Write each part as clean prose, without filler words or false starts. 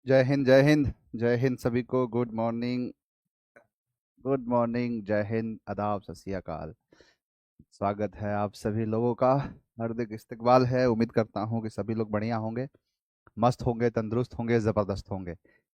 जय हिंद जय हिंद जय हिंद सभी को। गुड मॉर्निंग, गुड मॉर्निंग, जय हिंद, आदाब, सत श्री अकाल। स्वागत है आप सभी लोगों का। हार्दिक इस्तकबाल है। उम्मीद करता हूँ कि सभी लोग बढ़िया होंगे, मस्त होंगे, तंदुरुस्त होंगे, ज़बरदस्त होंगे।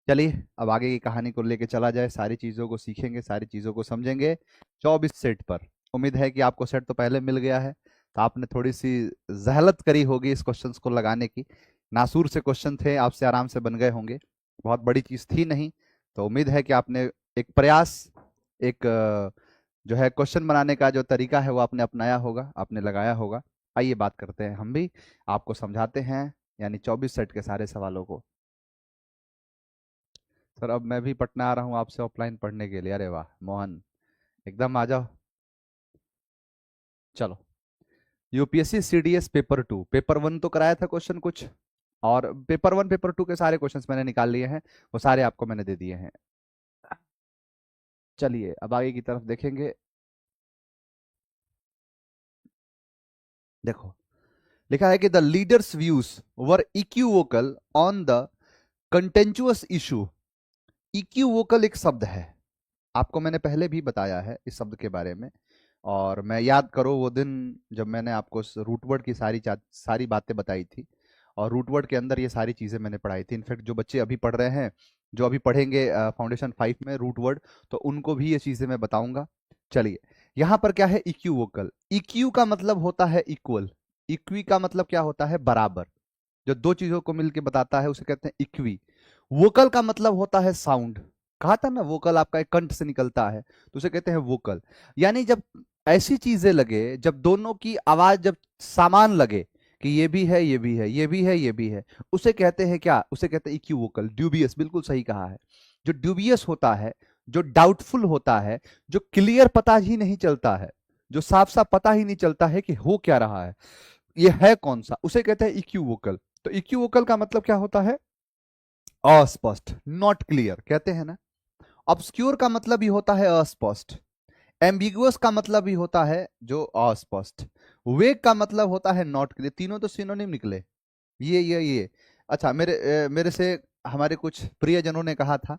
चलिए अब आगे की कहानी को लेके चला जाए। सारी चीज़ों को सीखेंगे, सारी चीज़ों को समझेंगे 24 सेट पर। उम्मीद है कि आपको सेट तो पहले मिल गया है, तो आपने थोड़ी सी जहलत करी होगी इस क्वेश्चंस को लगाने की। नासूर से क्वेश्चन थे, आपसे आराम से बन गए होंगे। बहुत बड़ी चीज़ थी नहीं। तो उम्मीद है कि आपने एक प्रयास, एक जो है क्वेश्चन बनाने का जो तरीका है वो आपने अपनाया होगा, आपने लगाया होगा। आइए बात करते हैं, हम भी आपको समझाते हैं, यानी 24 सेट के सारे सवालों को। सर अब मैं भी पटना आ रहा हूँ आपसे ऑफलाइन पढ़ने के लिए। अरे वाह मोहन, एकदम आ जाओ। चलो, यूपीएससी सीडीएस पेपर 2, पेपर 1 तो कराया था क्वेश्चन कुछ, और पेपर 1 पेपर 2 के सारे क्वेश्चंस मैंने निकाल लिए हैं, वो सारे आपको मैंने दे दिए हैं। चलिए अब आगे की तरफ देखेंगे। देखो, लिखा है कि the leaders views were equivocal on the contentious issue. Equivocal एक शब्द है, आपको मैंने पहले भी बताया है इस शब्द के बारे में। और मैं याद करो वो दिन जब मैंने आपको रूट वर्ड की सारी बातें बताई थी, और रूट वर्ड के अंदर ये सारी चीज़ें मैंने पढ़ाई थी। इनफैक्ट जो बच्चे अभी पढ़ रहे हैं, जो अभी पढ़ेंगे फाउंडेशन 5 में रूट वर्ड, तो उनको भी ये चीज़ें मैं बताऊंगा। चलिए, यहाँ पर क्या है, इक्यू वोकल। इक्यू का मतलब होता है इक्वल, इक्वी का मतलब क्या होता है, बराबर। जो दो चीजों को मिलकर बताता है उसे कहते हैं इक्वी। वोकल का मतलब होता है साउंड। कहा था ना, वोकल आपका एक कंठ से निकलता है, तो उसे कहते हैं वोकल। यानी जब ऐसी चीजें लगे, जब दोनों की आवाज जब समान लगे कि ये भी है, ये भी है, ये भी है, ये भी है, उसे कहते हैं क्या, उसे कहते हैं इक्यू वोकल। ड्यूबियस, बिल्कुल सही कहा है। जो ड्यूबियस होता है, जो डाउटफुल होता है, जो क्लियर पता ही नहीं चलता है, जो साफ साफ पता ही नहीं चलता है कि हो क्या रहा है, ये है कौन सा, उसे कहते हैं इक्यू वोकल। तो इक्यू वोकल का मतलब क्या होता है, अस्पष्ट, नॉट क्लियर कहते हैं ना। ऑब्सक्योर का मतलब ही होता है अस्पष्ट। एम्बिगुअस का मतलब ही होता है जो अस्पष्ट। वेग का मतलब होता है नॉट क्लियर। तीनों तो सिनोनिम निकले, ये। अच्छा, मेरे से हमारे कुछ प्रियजनों ने कहा था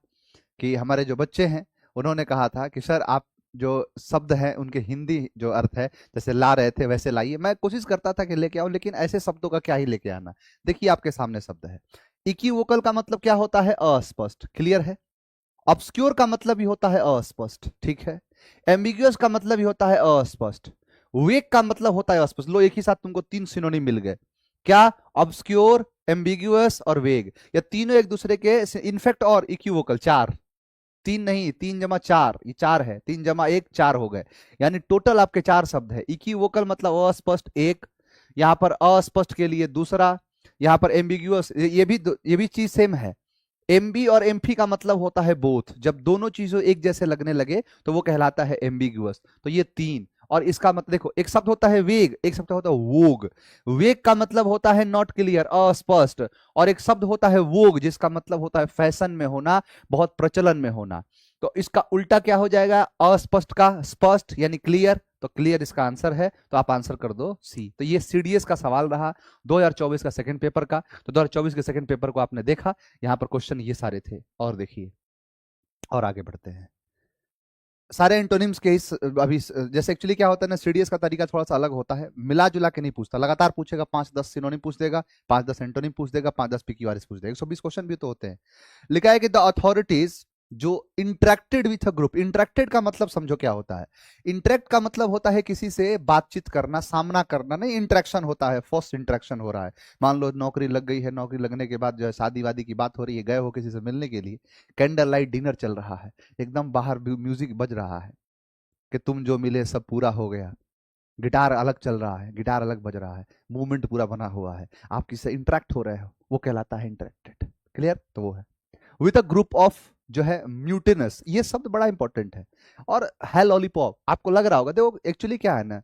कि हमारे जो बच्चे हैं उन्होंने कहा था कि सर आप जो शब्द हैं उनके हिंदी जो अर्थ है, जैसे ला रहे थे वैसे लाइए। मैं कोशिश करता था कि लेके आओ, लेकिन ऐसे शब्दों का क्या ही लेके आना। देखिए आपके सामने शब्द है। इक्विवोकल का मतलब क्या होता है, अस्पष्ट, क्लियर है। ऑब्सक्योर का मतलब भी होता है अस्पष्ट, ठीक है। एम्बिगुअस का मतलब भी होता है अस्पष्ट। वेग का मतलब होता है अस्पष्ट। लो, एक ही साथ तुमको तीन सिनोनिम मिल गए। क्या, ऑब्सक्योर, एम्बिगुअस और वेग, या तीनों एक दूसरे के इनफेक्ट और इक्विवोकल। चार, तीन नहीं, 3 जमा 4, ये 4 है, 3 जमा 1 4 हो गए। यानी टोटल आपके 4 शब्द है। इक्विवोकल मतलब अस्पष्ट एक, यहाँ पर अस्पष्ट के लिए दूसरा, यहाँ पर एम्बिगुअस, ये भी चीज सेम है। एमबी और एम्फी का मतलब होता है बोथ। जब दोनों चीजों एक जैसे लगने लगे तो वो कहलाता है एम्बिगुअस। तो ये तीन। और इसका मतलब देखो, एक शब्द होता है वेग, एक शब्द होता है वोग। वेग का मतलब होता है नॉट क्लियर, अस्पष्ट। और एक शब्द होता है वोग, जिसका मतलब होता है फैशन में होना, बहुत प्रचलन में होना। तो इसका उल्टा क्या हो जाएगा, अस्पष्ट का स्पष्ट यानी क्लियर। तो क्लियर इसका आंसर है, तो आप आंसर कर दो सी। तो ये सीडीएस का सवाल रहा 2024 का सेकंड पेपर का। तो 2024 के सेकंड पेपर को आपने देखा, यहाँ पर क्वेश्चन ये सारे थे। और देखिए, और आगे बढ़ते हैं। सारे एंटोनिम्स के इस अभी जैसे एक्चुअली क्या होता है ना, सीडीएस का तरीका थोड़ा सा अलग होता है। मिला जुला के नहीं पूछता, लगातार पूछेगा। 5-10 सिनोनिम पूछ देगा, 5-10 एंटोनिम पूछ देगा, 5-10 पीक्यूआरएस पूछ देगा। 120 क्वेश्चन भी तो होते हैं। लिखा है कि द अथॉरिटीज जो interacted with a group. Interacted का मतलब समझो क्या होता है। इंटरेक्ट का मतलब होता है किसी से बातचीत करना, सामना करना नहीं। इंटरेक्शन होता है, फर्स्ट इंटरेक्शन हो रहा है। मान लो नौकरी लग गई है, नौकरी लगने के बाद जो है शादी वादी की बात हो रही है, गए हो किसी से मिलने के लिए, कैंडल लाइट डिनर चल रहा है, एकदम बाहर म्यूजिक बज रहा है कि तुम जो मिले सब पूरा हो गया। गिटार अलग चल रहा है, गिटार अलग बज रहा है, मूवमेंट पूरा बना हुआ है, आप किससे इंटरेक्ट हो रहे हो, वो कहलाता है इंटरेक्टेड। क्लियर, तो वो है विद अ ग्रुप ऑफ, जो है म्यूटिनस। ये शब्द बड़ा इंपॉर्टेंट है। और है लॉलीपॉप, आपको लग रहा होगा, देखो एक्चुअली क्या है ना,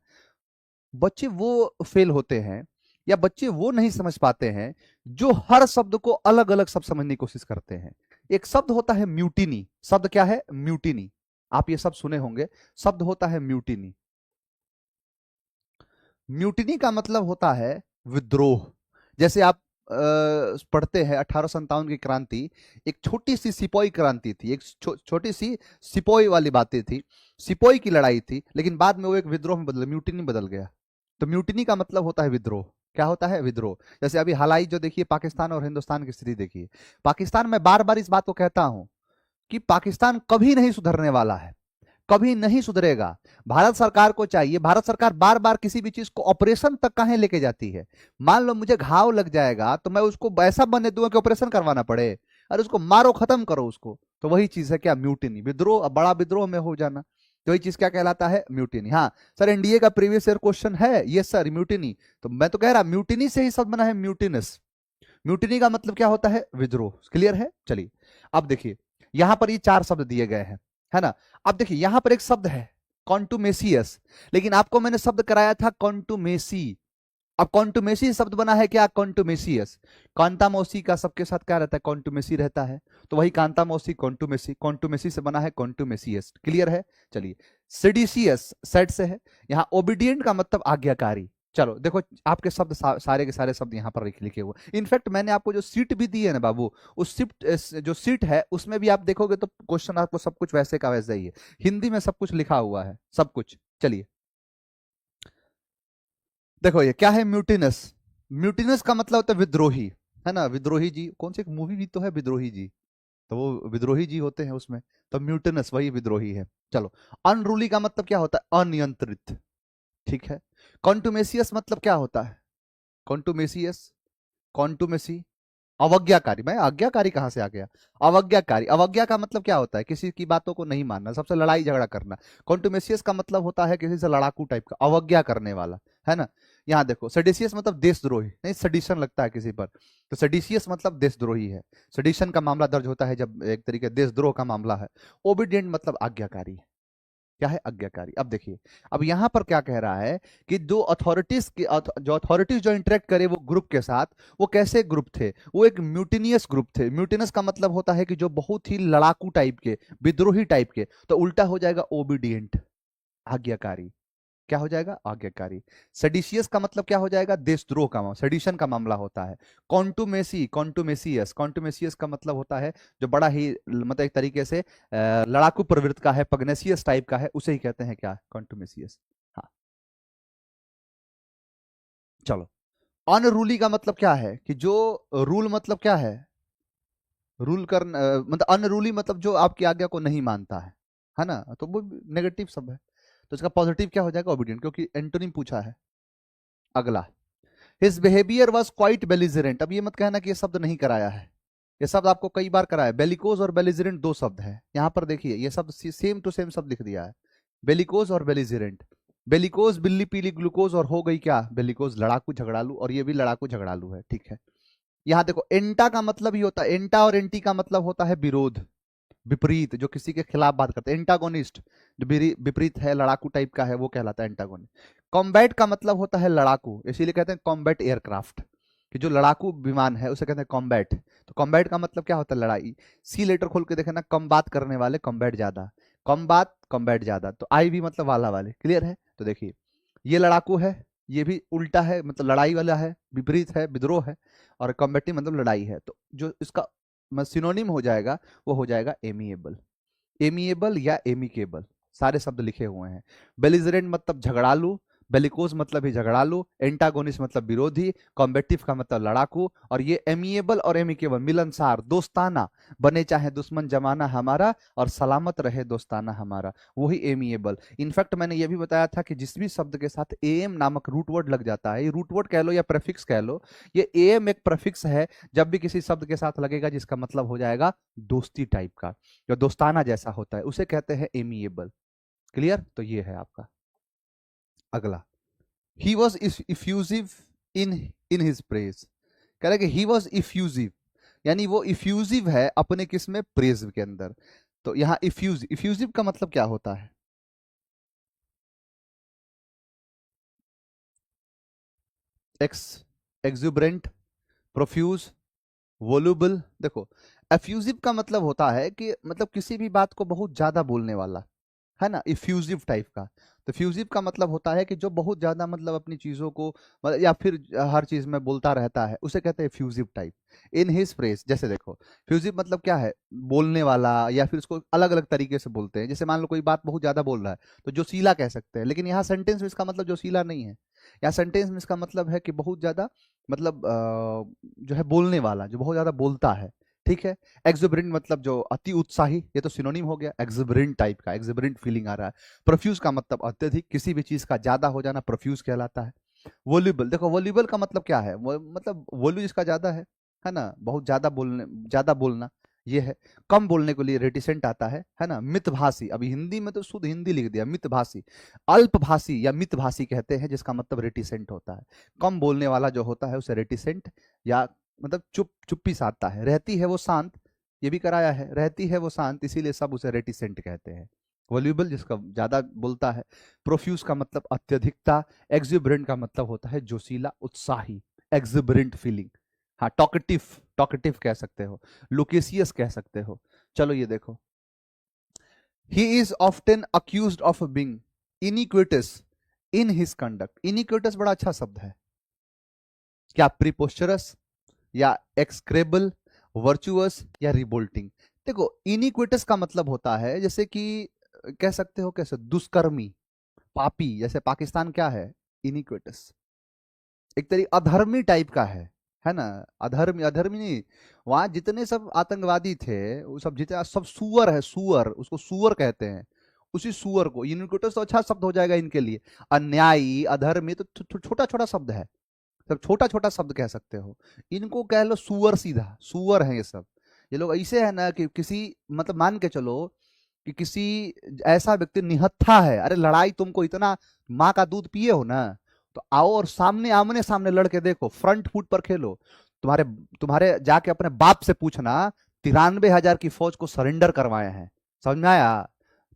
बच्चे वो फेल होते हैं, या बच्चे वो नहीं समझ पाते हैं जो हर शब्द को अलग अलग शब्द समझने की कोशिश करते हैं। एक शब्द होता है म्यूटिनी। शब्द क्या है, म्यूटिनी। आप ये सब सुने होंगे, शब्द होता है म्यूटिनी। म्यूटिनी का मतलब होता है विद्रोह। जैसे आप पढ़ते हैं 1857 की क्रांति एक छोटी सी सिपोई क्रांति थी, एक छोटी सी सिपोई वाली बातें थी, सिपोई की लड़ाई थी, लेकिन बाद में वो एक विद्रोह में बदल, म्यूटिनी बदल गया। तो म्यूटिनी का मतलब होता है विद्रोह। क्या होता है? विद्रोह। जैसे अभी हाल ही जो देखिए पाकिस्तान और हिंदुस्तान की स्थिति देखिए। पाकिस्तान में बार बार इस बात को कहता हूं कि पाकिस्तान कभी नहीं सुधरने वाला है, कभी नहीं सुधरेगा। भारत सरकार को चाहिए, भारत सरकार बार बार किसी भी चीज को ऑपरेशन तक कहां लेके जाती है। मान लो मुझे घाव लग जाएगा तो मैं उसको ऐसा बनने दूंगा कि ऑपरेशन करवाना पड़े, अरे उसको मारो, खत्म करो उसको। तो वही चीज है क्या? म्यूटिनी, विद्रोह। अब बड़ा विद्रोह में हो जाना, तो वही चीज क्या कहलाता है? म्यूटिनी। हाँ सर, एनडीए का प्रीवियस ईयर क्वेश्चन है ये सर, म्यूटिनी। तो मैं तो कह रहा म्यूटिनी से ही शब्द बना है, म्यूटिनस। म्यूटिनी का मतलब क्या होता है? विद्रोह। क्लियर है? चलिए अब देखिए, यहां पर ये 4 शब्द दिए गए हैं, है ना। अब देखिए यहां पर एक शब्द है कॉन्टुमेसियस, लेकिन आपको मैंने शब्द कराया था कॉन्टुमेसी। अब कॉन्टुमेसी शब्द बना है क्या? कॉन्टुमेसियस। कांतामोसी का सबके साथ क्या रहता है? कॉन्टुमेसी रहता है। तो वही कांतामोसी, कॉन्टुमेसी, कॉन्टुमेसी से बना है कॉन्टुमेसियस। क्लियर है? चलिए, सेडिशियस सेड से है। यहां ओबीडियंट का मतलब आज्ञाकारी। चलो देखो, आपके शब्द सारे के सारे शब्द यहां पर लिखे हुए। इनफैक्ट मैंने आपको जो सीट भी दी है ना बाबू, उस सीट जो सीट है उसमें भी आप देखोगे तो क्वेश्चन आपको सब कुछ वैसे का वैसे ही है, हिंदी में सब कुछ लिखा हुआ है, सब कुछ। चलिए देखो ये क्या है? म्यूटिनस। म्यूटिनस का मतलब होता है विद्रोही, है ना। विद्रोही जी, कौन सी एक मूवी भी तो है विद्रोही जी, तो वो विद्रोही जी होते हैं उसमें। तो म्यूटिनस वही विद्रोही है। चलो, अनरूली का मतलब क्या होता है? अनियंत्रित। ठीक है। कॉन्टुमेसियस मतलब क्या होता है? कॉन्टुमेसियस, कॉन्टुमेसी, अवज्ञाकारी। मैं आज्ञाकारी कहां से आ गया? अवज्ञाकारी। अवज्ञा का मतलब क्या होता है? किसी की बातों को नहीं मानना, सबसे लड़ाई झगड़ा करना। कॉन्टुमेसियस का मतलब होता है किसी से लड़ाकू टाइप का, अवज्ञा करने वाला, है ना। यहाँ देखो, सेडिशियस मतलब देशद्रोही, नहीं सडिशन लगता है किसी पर, तो सेडिशियस मतलब देशद्रोही है। सडिशन का मामला दर्ज होता है जब एक तरीके देशद्रोह का मामला है। ओबीडियंट मतलब आज्ञाकारी है। क्या है? आज्ञाकारी। अब देखिए, अब यहां पर क्या कह रहा है कि जो अथॉरिटीज की जो अथॉरिटीज जो इंटरेक्ट करे वो ग्रुप के साथ, वो कैसे ग्रुप थे? वो एक म्यूटिनियस ग्रुप थे। म्यूटिनस का मतलब होता है कि जो बहुत ही लड़ाकू टाइप के, विद्रोही टाइप के। तो उल्टा हो जाएगा ओबीडियंट, आज्ञाकारी। क्या हो जाएगा? आज्ञाकारी। सेडिशियस का मतलब क्या हो जाएगा? देशद्रोह का, सेडिशन का मामला होता है। कॉन्टुमेसी, कॉन्टुमेसियस, कॉन्टुमेसियस का मतलब होता है जो बड़ा ही मतलब एक तरीके से लड़ाकू प्रवृत्ति का है, पग्नेसियस टाइप का है, उसे ही कहते हैं क्या? कॉन्टुमेसियस। हाँ चलो, अनरूली का मतलब क्या है? कि जो रूल मतलब क्या है? रूल कर मतलब अनरूली मतलब जो आपकी आज्ञा को नहीं मानता है ना। तो वो नेगेटिव सब है, तो इसका पॉजिटिव क्या हो जाएगा? ओबीडियंट, क्योंकि एंटोनिम पूछा है। अगला, his behaviour was quite belligerent. अब ये मत कहना कि ये शब्द नहीं कराया है, ये शब्द आपको कई बार कराया। बेलिकोज और बेलिजरेंट 2 शब्द है यहां पर, देखिए ये शब्द सेम टू सेम शब्द लिख दिया है, बेलिकोज और बेलिजरेंट। बेलिकोज बिल्ली पीली ग्लूकोज, और हो गई क्या? बेलिकोज लड़ाकू झगड़ालू, और ये भी लड़ाकू झगड़ालू है। ठीक है। यहां देखो, एंटा का मतलब ही होता है, एंटा और एंटी का मतलब होता है विरोध, विपरीत, जो किसी के खिलाफ बात करते हैं। एंटागोनिस्ट जो विपरीत है, लड़ाकू टाइप का है, वो कहलाता है एंटागोनिस्ट। कॉम्बैट का मतलब होता है लड़ाकू, इसीलिए कहते हैं कॉम्बैट एयरक्राफ्ट, कि जो लड़ाकू विमान है उसे कहते हैं कॉम्बैट। तो कॉम्बैट का मतलब क्या होता है? लड़ाई। सी लेटर खोल के देखना, कम बात करने वाले, कॉम्बैट ज्यादा, कम बात कॉम्बैट ज्यादा। तो आई भी मतलब वाला वाले। क्लियर है? तो देखिए, ये लड़ाकू है, ये भी उल्टा है, मतलब लड़ाई वाला है, विपरीत है, विद्रोह है, और कॉम्बैटिव मतलब लड़ाई है। तो जो इसका सिनोनिम हो जाएगा वो हो जाएगा एमिएबल। एमिएबल या एमिकेबल, सारे शब्द लिखे हुए हैं। बेलिजरेंट मतलब झगड़ालू, बेलिकोज मतलब ही झगड़ालू, एंटागोनिस्ट मतलब विरोधी, कॉम्बेटिव का मतलब लड़ाकू, और ये एमिएबल और एमिकेबल मिलनसार, दोस्ताना, बने चाहे दुश्मन जमाना हमारा और सलामत रहे दोस्ताना हमारा, वही एमिएबल। इनफैक्ट मैंने ये भी बताया था कि जिस भी शब्द के साथ एम नामक रूट वर्ड लग जाता है, ये रूट वर्ड कह लो या प्रेफिक्स कह लो, ये एम एक प्रेफिक्स है जब भी किसी शब्द के साथ लगेगा जिसका मतलब हो जाएगा दोस्ती टाइप का, जो दोस्ताना जैसा होता है, उसे कहते हैं एमिएबल। क्लियर? तो ये है आपका। अगला, he was effusive in in his praise. कह रहे कि ही वॉज इफ्यूजिव, यानी वो इफ्यूजिव है अपने किस में? प्रेज के अंदर। तो यहां इफ्यूजिव का मतलब क्या होता है? Ex exuberant, profuse, voluble. देखो, एफ्यूजिव का मतलब होता है कि मतलब किसी भी बात को बहुत ज्यादा बोलने वाला, है ना, इफ्यूजिव टाइप का। तो फ्यूजिव का मतलब होता है कि जो बहुत ज्यादा मतलब अपनी चीजों को या फिर हर चीज में बोलता रहता है, उसे कहते हैं फ्यूजिव टाइप। इन हिज फ्रेज, जैसे देखो फ्यूजिव मतलब क्या है, बोलने वाला, या फिर उसको अलग अलग तरीके से बोलते हैं। जैसे मान लो कोई बात बहुत ज्यादा बोल रहा है तो जोशीला कह सकते हैं, लेकिन यहाँ सेंटेंस में इसका मतलब जोशीला नहीं है। यहाँ सेंटेंस में इसका मतलब है कि बहुत ज्यादा मतलब जो है बोलने वाला, जो बहुत ज्यादा बोलता है। ठीक है। एक्सुबरेंट मतलब जो अति उत्साही, ये तो सिनोनिम हो गया एक्सुबरेंट टाइप का, एक्सुबरेंट फीलिंग आ रहा है। प्रोफ्यूज का मतलब अत्यधिक, किसी भी चीज का ज्यादा हो जाना प्रोफ्यूज कहलाता है। वॉल्यूबल, देखो वॉल्यूबल का मतलब क्या है, वो मतलब वॉल्यू जिसका ज्यादा है ना, बहुत ज्यादा बोलना ये है। कम बोलने के लिए रेटिसेंट आता है ना। मितभाषी, अभी हिंदी में तो शुद्ध हिंदी लिख दिया, मितभाषी। अल्पभाषी या मितभाषी कहते हैं, जिसका मतलब रेटिसेंट होता है। कम बोलने वाला जो होता है उसे रेटिसेंट, या मतलब चुप्पी साधता है। रहती है वो शांत, ये भी कराया है, रहती है वो शांत, इसीलिए सब उसे रेटिसेंट कहते हैं। वॉल्यूबल जिसका ज्यादा बोलता है। प्रोफ्यूज का मतलब अत्यधिकता। एक्सुबरेंट का मतलब होता है जोशीला, उत्साही, एक्सुबरेंट फीलिंग। हाँ, टॉकेटिव, टॉकेटिव कह सकते हो, लोकेशियस कह सकते हो। चलो ये देखो, he is often accused of being इनिक्विटस in his conduct. इनिक्विटस बड़ा अच्छा शब्द है। क्या प्रीपोस्चरस, या एक्सक्रेबल, वर्चुअस, या रिबोल्टिंग। देखो इनिक्विटस का मतलब होता है जैसे कि कह सकते हो कैसे, दुष्कर्मी, पापी। जैसे पाकिस्तान क्या है, इनिक्विटस, एक तरीके अधर्मी टाइप का है ना। अधर्मी, अधर्मी नहीं, वहां जितने सब आतंकवादी थे वो सब जितने सब सुअर है, सुअर, उसको सुअर कहते हैं। उसी सुअर को इनिक्विटस तो अच्छा शब्द हो जाएगा इनके लिए। अन्यायी, अधर्मी तो छोटा छोटा शब्द है, सब छोटा छोटा शब्द कह सकते हो। इनको कह लो सुअर, सीधा सुअर है ये सब। ये लोग ऐसे है ना कि किसी मतलब मान के चलो कि किसी ऐसा व्यक्ति निहत्था है, अरे लड़ाई तुमको इतना, माँ का दूध पिए हो ना, तो आओ और सामने आमने सामने लड़के देखो, फ्रंट फुट पर खेलो। तुम्हारे तुम्हारे जाके अपने बाप से पूछना, 93,000 की फौज को सरेंडर करवाए हैं। समझ में आया?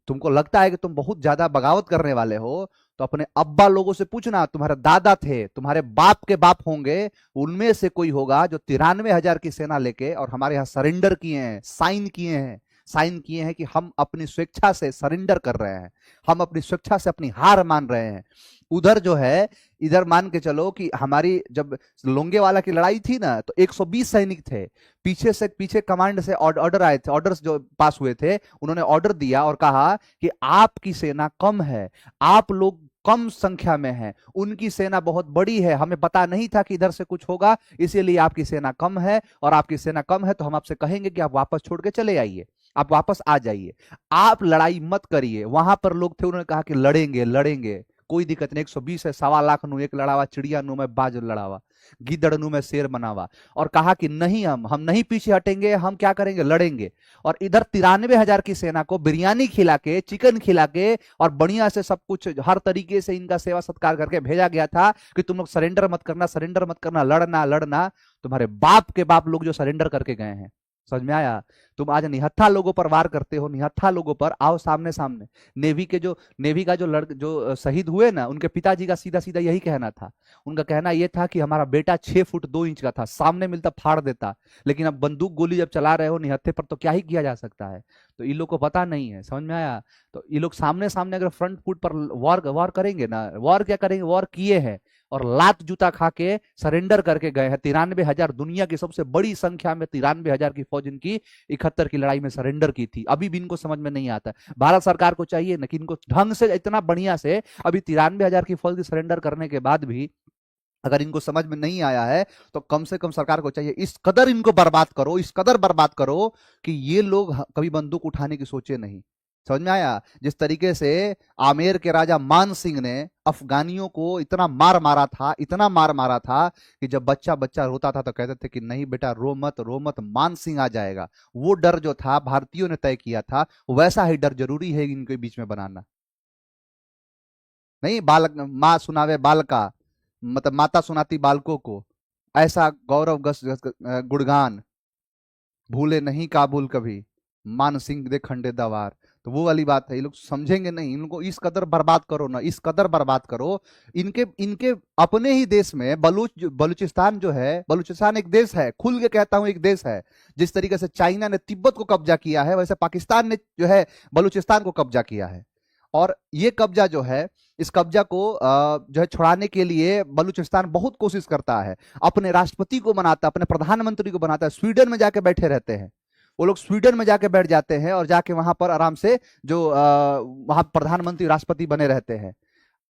तुमको लगता है कि तुम बहुत ज्यादा बगावत करने वाले हो, तो अपने अब्बा लोगों से पूछना, तुम्हारे दादा थे, तुम्हारे बाप के बाप होंगे, उनमें से कोई होगा जो 93,000 की सेना लेके और हमारे यहाँ सरेंडर किए हैं, साइन किए हैं, साइन किए हैं कि हम अपनी स्वेच्छा से सरेंडर कर रहे हैं, हम अपनी स्वेच्छा से अपनी हार मान रहे हैं। उधर जो है, इधर मान के चलो कि हमारी जब लोंगेवाला की लड़ाई थी ना, तो 120 सैनिक थे। पीछे कमांड से ऑर्डर आए थे, ऑर्डर्स जो पास हुए थे, उन्होंने ऑर्डर दिया और कहा कि आपकी सेना कम है, आप लोग कम संख्या में हैं, उनकी सेना बहुत बड़ी है, हमें पता नहीं था कि इधर से कुछ होगा, इसीलिए आपकी सेना कम है, और आपकी सेना कम है तो हम आपसे कहेंगे कि आप वापस छोड़ के चले आइए, आप वापस आ जाइए, आप लड़ाई मत करिए। वहां पर लोग थे, उन्होंने कहा कि लड़ेंगे लड़ेंगे, कोई दिक्कत नहीं, 120 है, 1.25 लाख नु एक लड़ावा, चिड़िया नु में बाज लड़ावा, गिदड़ नु में शेर बनावा। और कहा कि नहीं, हम नहीं पीछे हटेंगे, हम क्या करेंगे, लड़ेंगे। और इधर 93,000 की सेना को बिरयानी खिला के, चिकन खिला के, और बढ़िया से सब कुछ हर तरीके से इनका सेवा सत्कार करके भेजा गया था कि तुम लोग सरेंडर मत करना, सरेंडर मत करना, लड़ना लड़ना। तुम्हारे बाप के बाप लोग जो सरेंडर करके गए हैं। समझ में आया? तुम आज निहत्था लोगों पर वार करते हो, निहत्था लोगों पर आओ सामने सामने। नेवी का जो शहीद हुए ना, उनके पिताजी का सीधा सीधा यही कहना था। उनका कहना यह था कि हमारा बेटा 6 फुट 2 इंच का था, सामने मिलता फाड़ देता, लेकिन अब बंदूक गोली जब चला रहे हो निहत्थे पर, तो क्या ही किया जा सकता है। तो इन लोग को पता नहीं है। समझ में आया? तो ये लोग सामने सामने अगर फ्रंट फुट पर वॉर वॉर करेंगे ना, वॉर क्या करेंगे, वॉर किए हैं और लात जूता खा के सरेंडर करके गए हैं। 93,000, दुनिया की सबसे बड़ी संख्या में 93,000 की फौज इनकी 71 की लड़ाई में सरेंडर की थी। अभी भी इनको समझ में नहीं आता। भारत सरकार को चाहिए ना कि इनको ढंग से, इतना बढ़िया से, अभी 93,000 की फौज की सरेंडर करने के बाद भी अगर इनको समझ में नहीं आया है, तो कम से कम सरकार को चाहिए इस कदर इनको बर्बाद करो, इस कदर बर्बाद करो कि ये लोग कभी बंदूक उठाने की सोचे नहीं। समझ में आया? जिस तरीके से आमेर के राजा मान सिंह ने अफगानियों को इतना मार मारा था, इतना मार मारा था कि जब बच्चा बच्चा रोता था तो कहते थे कि नहीं बेटा रो मत, रो मत, मान सिंह आ जाएगा। वो डर जो था भारतीयों ने तय किया था, वैसा ही डर जरूरी है इनके बीच में बनाना। नहीं, बालक माँ सुनावे बालका, मतलब माता सुनाती बालकों को, ऐसा गौरव गुणगान, भूले नहीं काबुल कभी, मान सिंह दे खंडे दवार। तो वो वाली बात है, ये लोग समझेंगे नहीं। इनको इस कदर बर्बाद करो ना, इस कदर बर्बाद करो। इनके इनके अपने ही देश में बलूचिस्तान जो है, बलूचिस्तान एक देश है, खुल के कहता हूं एक देश है। जिस तरीके से चाइना ने तिब्बत को कब्जा किया है, वैसे पाकिस्तान ने जो है बलूचिस्तान को कब्जा किया है। और ये कब्जा जो है, इस कब्जा को जो है छुड़ाने के लिए बलूचिस्तान बहुत कोशिश करता है, अपने राष्ट्रपति को बनाता है, अपने प्रधानमंत्री को बनाता है, स्वीडन में जाके बैठे रहते हैं वो लोग, स्वीडन में जाके बैठ जाते हैं और जाके वहां पर आराम से जो वहां प्रधानमंत्री राष्ट्रपति बने रहते हैं।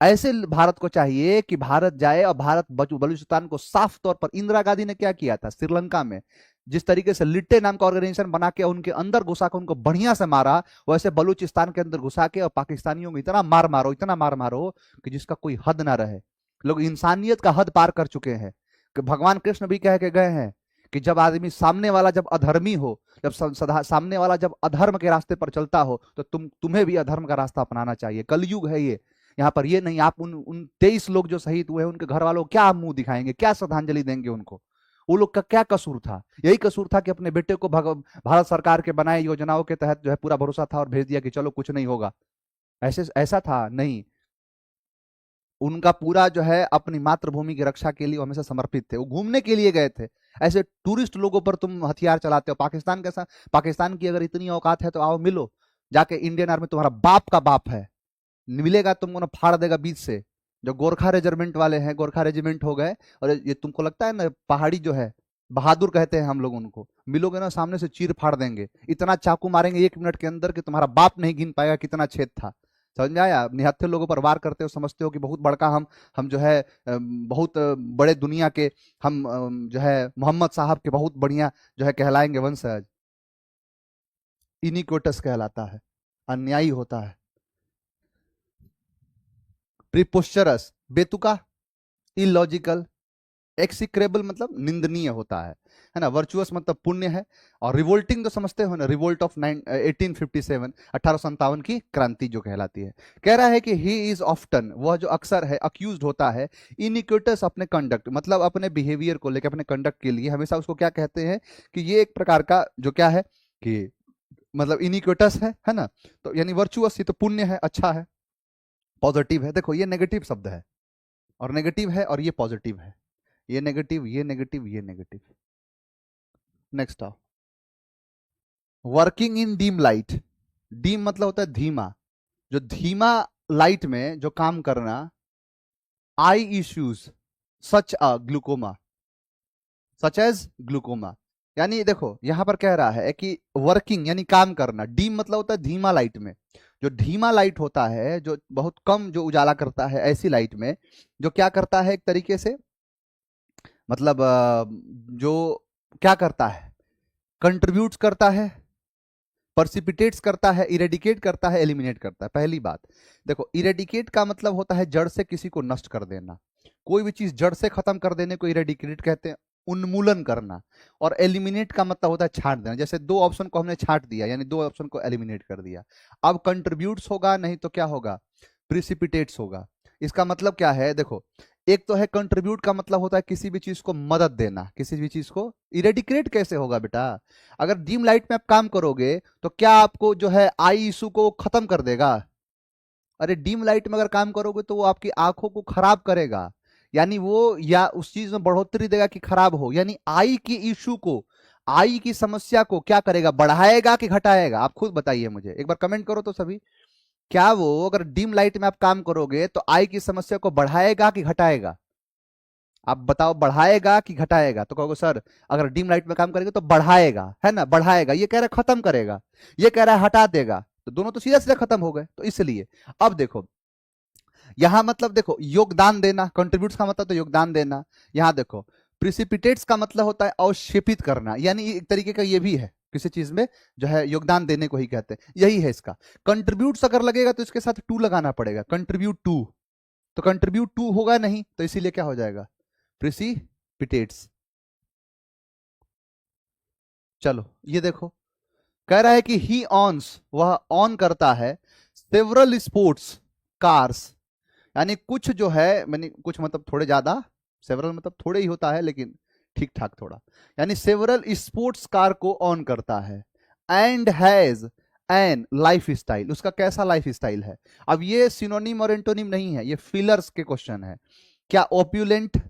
ऐसे भारत को चाहिए कि भारत जाए और भारत बलूचिस्तान को साफ तौर पर, इंदिरा गांधी ने क्या किया था श्रीलंका में, जिस तरीके से लिट्टे नाम का ऑर्गेनाइजेशन बना के उनके अंदर घुसा के उनको बढ़िया से मारा, वैसे बलूचिस्तान के अंदर घुसा के और पाकिस्तानियों को इतना मार मारो, इतना मार मारो कि जिसका कोई हद ना रहे। लोग इंसानियत का हद पार कर चुके हैं। कि भगवान कृष्ण भी कह के गए हैं कि जब आदमी सामने वाला जब अधर्मी हो, जब सामने वाला जब अधर्म के रास्ते पर चलता हो, तो तुम्हें भी अधर्म का रास्ता अपनाना चाहिए। कलयुग है ये। यहाँ पर ये नहीं, आप उन 23 लोग जो शहीद हुए उनके घर वालों को क्या मुंह दिखाएंगे, क्या श्रद्धांजलि देंगे उनको? वो लोग का क्या कसूर था? यही कसूर था कि अपने बेटे को भारत सरकार के बनाए योजनाओं के तहत जो है पूरा भरोसा था और भेज दिया कि चलो कुछ नहीं होगा। ऐसा था नहीं। उनका पूरा जो है अपनी मातृभूमि की रक्षा के लिए हमेशा समर्पित थे। वो घूमने के लिए गए थे। ऐसे टूरिस्ट लोगों पर तुम हथियार चलाते हो। पाकिस्तान कैसा, पाकिस्तान की अगर इतनी औकात है तो आओ मिलो जाके, इंडियन आर्मी तुम्हारा बाप का बाप है, मिलेगा तुमको ना, फाड़ देगा बीच से। जो गोरखा रेजिमेंट वाले हैं, गोरखा रेजिमेंट हो गए, और ये तुमको लगता है ना पहाड़ी जो है बहादुर कहते हैं हम लोग उनको, मिलोगे ना सामने से चीर फाड़ देंगे, इतना चाकू मारेंगे 1 मिनट के अंदर कि तुम्हारा बाप नहीं गिन पाएगा कितना छेद था। समझ में आया? निहत्थे लोगों पर वार करते हो, समझते हो कि बहुत बड़का हम जो है बहुत बड़े दुनिया के हम जो है मोहम्मद साहब के बहुत बढ़िया जो है कहलाएंगे वंशज। इनिक्विटस कहलाता है, अन्यायी होता है। प्रीपोस्चरस बेतुका, इलॉजिकल, एक्सिक्रेबल मतलब निंदनीय होता है ना। वर्चुअस मतलब पुण्य है। और रिवोल्टिंग तो समझते हो ना, रिवोल्ट ऑफ 1857, 1857 की क्रांति जो कहलाती है। कह रहा है कि ही इज ऑफ्टन, वह जो अक्सर है अक्यूज्ड होता है, इनिक्विटस अपने कंडक्ट मतलब अपने बिहेवियर को लेकर, अपने कंडक्ट के लिए हमेशा उसको क्या कहते हैं कि ये एक प्रकार का जो क्या है कि मतलब इनिक्विटस है ना। तो यानी वर्चुअस ही तो पुण्य है, अच्छा है, पॉजिटिव है। देखो ये नेगेटिव शब्द है, और नेगेटिव है और ये पॉजिटिव है, ये नेगेटिव, ये नेगेटिव, ये नेगेटिव। नेक्स्ट आओ, working in dim light. Dim मतलब होता है धीमा, जो धीमा लाइट में जो काम करना। आई इश्यूज सच अ ग्लूकोमा, सच एज ग्लूकोमा। यानी देखो यहां पर कह रहा है कि वर्किंग यानी काम करना, डीम मतलब होता है धीमा लाइट में। जो धीमा लाइट होता है, जो बहुत कम जो उजाला करता है, ऐसी लाइट में जो क्या करता है एक तरीके से, मतलब जो क्या करता है, कंट्रीब्यूट करता है, परसिपिटेट्स करता है, इरेडिकेट करता है, एलिमिनेट करता है। पहली बात देखो, इरेडिकेट का मतलब होता है जड़ से किसी को नष्ट कर देना। कोई भी चीज जड़ से खत्म कर देने को इरेडिकेट कहते हैं, उन्मूलन करना। और एलिमिनेट का मतलब होता है छांट देना। जैसे 2 ऑप्शन को हमने छांट दिया, यानी 2 ऑप्शन को एलिमिनेट कर दिया। अब कंट्रीब्यूट्स होगा, नहीं तो क्या होगा, प्रिसिपिटेट्स होगा। इसका मतलब क्या है देखो, एक तो है कंट्रीब्यूट का मतलब होता है किसी भी चीज को मदद देना, किसी भी चीज को। इरेडिकेट कैसे होगा बेटा? अगर डीम लाइट में आप काम करोगे तो क्या आपको जो है आई इशू को खत्म कर देगा? अरे डीम लाइट में अगर काम करोगे तो वो आपकी आंखों को खराब करेगा, यानी वो या उस चीज में बढ़ोतरी देगा कि खराब हो। यानी आई की इशू को, आई की समस्या को क्या करेगा, बढ़ाएगा कि घटाएगा? आप खुद बताइए मुझे, एक बार कमेंट करो तो सभी। क्या वो अगर डिम लाइट में आप काम करोगे तो आई की समस्या को बढ़ाएगा कि घटाएगा? आप बताओ, बढ़ाएगा कि घटाएगा? तो कहोगे सर अगर डिम लाइट में काम करेंगे तो बढ़ाएगा, है ना, बढ़ाएगा। ये कह रहा है खत्म करेगा, ये कह रहा है हटा देगा, तो दोनों तो सीधा सीधा खत्म हो गए। तो इसलिए अब देखो यहां मतलब देखो योगदान देना, कंट्रीब्यूट का मतलब तो योगदान देना। यहां देखो प्रिसिपिटेट्स का मतलब होता है अवक्षेपित करना, यानी एक तरीके का ये भी है, किसी चीज में जो है योगदान देने को ही कहते हैं, यही है इसका। कंट्रीब्यूट्स अगर लगेगा तो इसके साथ टू लगाना पड़ेगा, कंट्रीब्यूट टू। तो कंट्रीब्यूट टू होगा नहीं, तो इसीलिए क्या हो जाएगा, प्रिसिपिटेट्स। चलो ये देखो, कह रहा है कि ही ऑन्स, वह ऑन करता है, सेवरल स्पोर्ट्स कार्स, यानी कुछ जो है, मैंने कुछ मतलब थोड़े ज्यादा, सेवरल मतलब थोड़े ही होता है लेकिन ठीक ठाक थोड़ा, यानी सेवरल स्पोर्ट्स कार को ऑन करता है। And has N life style, उसका कैसा लाइफ स्टाइल है? अब ये सिनोनिम और एंटोनिम नहीं है, ये फिलर्स के क्वेश्चन है। क्या ओप्यूलेंट,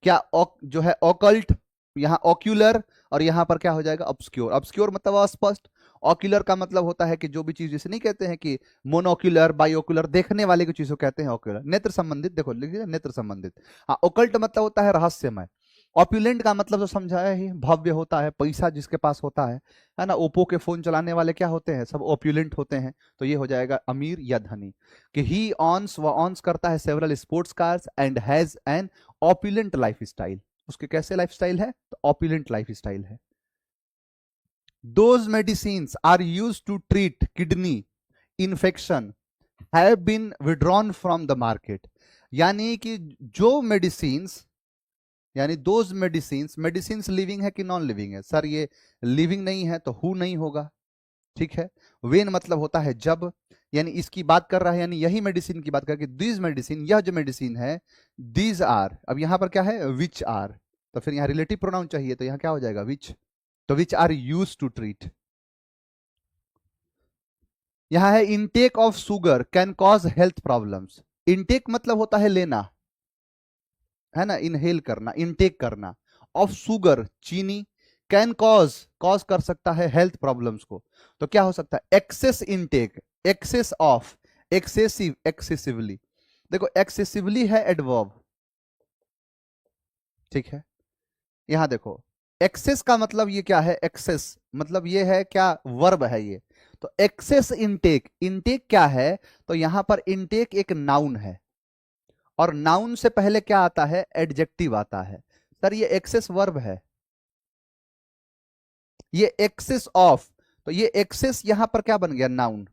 क्या जो है ऑकल्ट, यहां ऑक्यूलर, और यहां पर क्या हो जाएगा ऑब्सक्योर। ऑब्सक्योर मतलब अस्पष्ट, ऑक्यूलर का मतलब होता है कि जो भी चीज, जैसे नहीं कहते हैं कि मोनोक्यूलर, बायोक्यूलर, देखने वाले की चीज को कहते हैं ऑक्यूलर, नेत्र संबंधित। देखो लिखिए नेत्र संबंधित। हाँ, ओकल्ट मतलब होता है रहस्यमय। ऑप्युलेंट का मतलब तो समझाया ही, भव्य होता है, पैसा जिसके पास होता है ना। ओप्पो के फोन चलाने वाले क्या होते हैं, सब ऑप्युलेंट होते हैं। तो ये हो जाएगा अमीर या धनी। कि ही ऑन्स, वह ऑन्स करता है several sports cars and has an opulent lifestyle. उसके कैसे लाइफ स्टाइल है, तो ऑप्युलेंट लाइफ स्टाइल है। Those medicines are used to treat kidney infection have been withdrawn from the market. यानी कि जो मेडिसिन्स, यानी दोज मेडिसिन्स, मेडिसिन्स लिविंग है कि नॉन लिविंग है, सर ये लिविंग नहीं है तो हु नहीं होगा, ठीक है। वेन मतलब होता है जब, यानी इसकी बात कर रहा है, यानी यही मेडिसिन की बात कर, दिस मेडिसिन, यह जो मेडिसिन है, दीज आर, अब यहां पर क्या है, विच आर, तो फिर यहां रिलेटिव प्रोनाउन चाहिए, तो यहां क्या हो जाएगा, विच। तो which are use to treat. यहां है intake of sugar can cause health problems. Intake मतलब होता है लेना, है ना, इनहेल करना, इनटेक करना। ऑफ शुगर, चीनी, कैन कॉज, कॉज कर सकता है हेल्थ प्रॉब्लम्स को। तो क्या हो सकता है, excess intake, excess of, excessive, excessively. देखो एक्सेसिवली है एडवर्ब, ठीक है। यहां देखो एक्सेस का मतलब ये क्या है, एक्सेस मतलब ये है क्या, वर्ब है ये। तो एक्सेस इनटेक, इनटेक क्या है, तो यहां पर इनटेक एक नाउन है, और नाउन से पहले क्या आता है, एडजेक्टिव आता है। सर ये एक्सेस वर्ब है, ये एक्सेस ऑफ, तो ये एक्सेस यहां पर क्या बन गया, नाउन।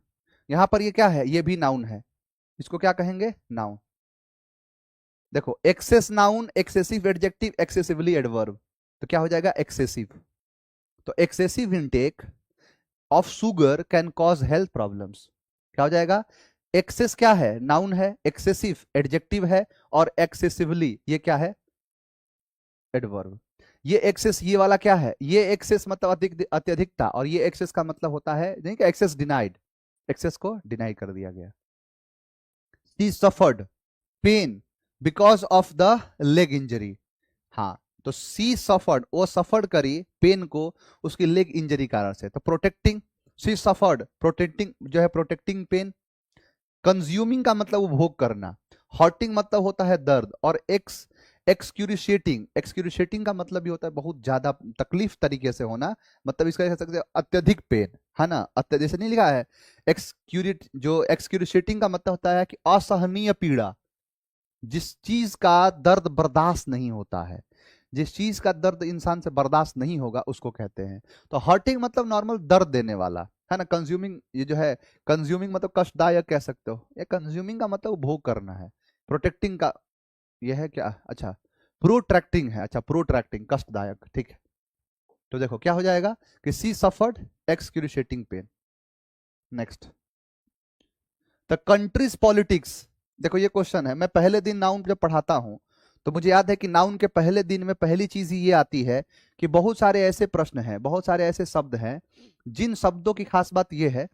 यहां पर ये क्या है, ये भी नाउन है, इसको क्या कहेंगे, नाउन। देखो excess noun, excessive adjective, excessively adverb, तो क्या हो जाएगा, एक्सेसिव। तो excessive intake of sugar can cause health problems. क्या हो जाएगा, एक्सेस क्या है, नाउन है, एक्सेसिव एडजेक्टिव है, और एक्सेसिवली ये क्या है, एडवर्ब। ये एक्सेस, ये वाला क्या है, ये एक्सेस मतलब अधिक, अत्यधिकता, और ये एक्सेस का मतलब होता है नहीं कि एक्सेस डिनाइड, एक्सेस को डिनाई कर दिया गया। She suffered pain because of the leg injury. हाँ, तो सी सफर्ड, वो सफर्ड करी पेन को उसकी लेग इंजरी कारण से। तो प्रोटेक्टिंग, सी सफर्ड प्रोटेक्टिंग, जो है प्रोटेक्टिंग पेन। कंज्यूमिंग का मतलब उपभोग करना। हॉटिंग मतलब होता है दर्द, और एक्सक्यूरिशिएटिंग, एक्सक्यूरिशिएटिंग का मतलब भी होता है बहुत ज्यादा तकलीफ तरीके से होना, मतलब इसका कह सकते हैं अत्यधिक पेन, है ना। जैसे नहीं लिखा है एक्सक्यूरिट, जो एक्सक्यूरिशिएटिंग का मतलब होता है कि असहनीय पीड़ा, जिस चीज का दर्द बर्दाश्त नहीं होता है, जिस चीज का दर्द इंसान से बर्दाश्त नहीं होगा उसको कहते हैं। तो हर्टिंग मतलब नॉर्मल दर्द देने वाला, है ना। कंज्यूमिंग, ये जो है कंज्यूमिंग मतलब कष्टदायक कह सकते हो, ये कंज्यूमिंग का मतलब उपभोग करना है। प्रोटेक्टिंग का ये है क्या, अच्छा प्रोट्रैक्टिंग है, अच्छा प्रोट्रैक्टिंग कष्टदायक, ठीक है। तो देखो क्या हो जाएगा कि she suffered excruciating pain. Next, the country's politics. देखो ये क्वेश्चन है, मैं पहले दिन नाउन जब पढ़ाता हूं तो मुझे याद है कि नाउन के पहले दिन में पहली चीज ही ये आती है कि बहुत सारे ऐसे प्रश्न हैं, बहुत सारे ऐसे शब्द हैं, जिन शब्दों की खास बात यह है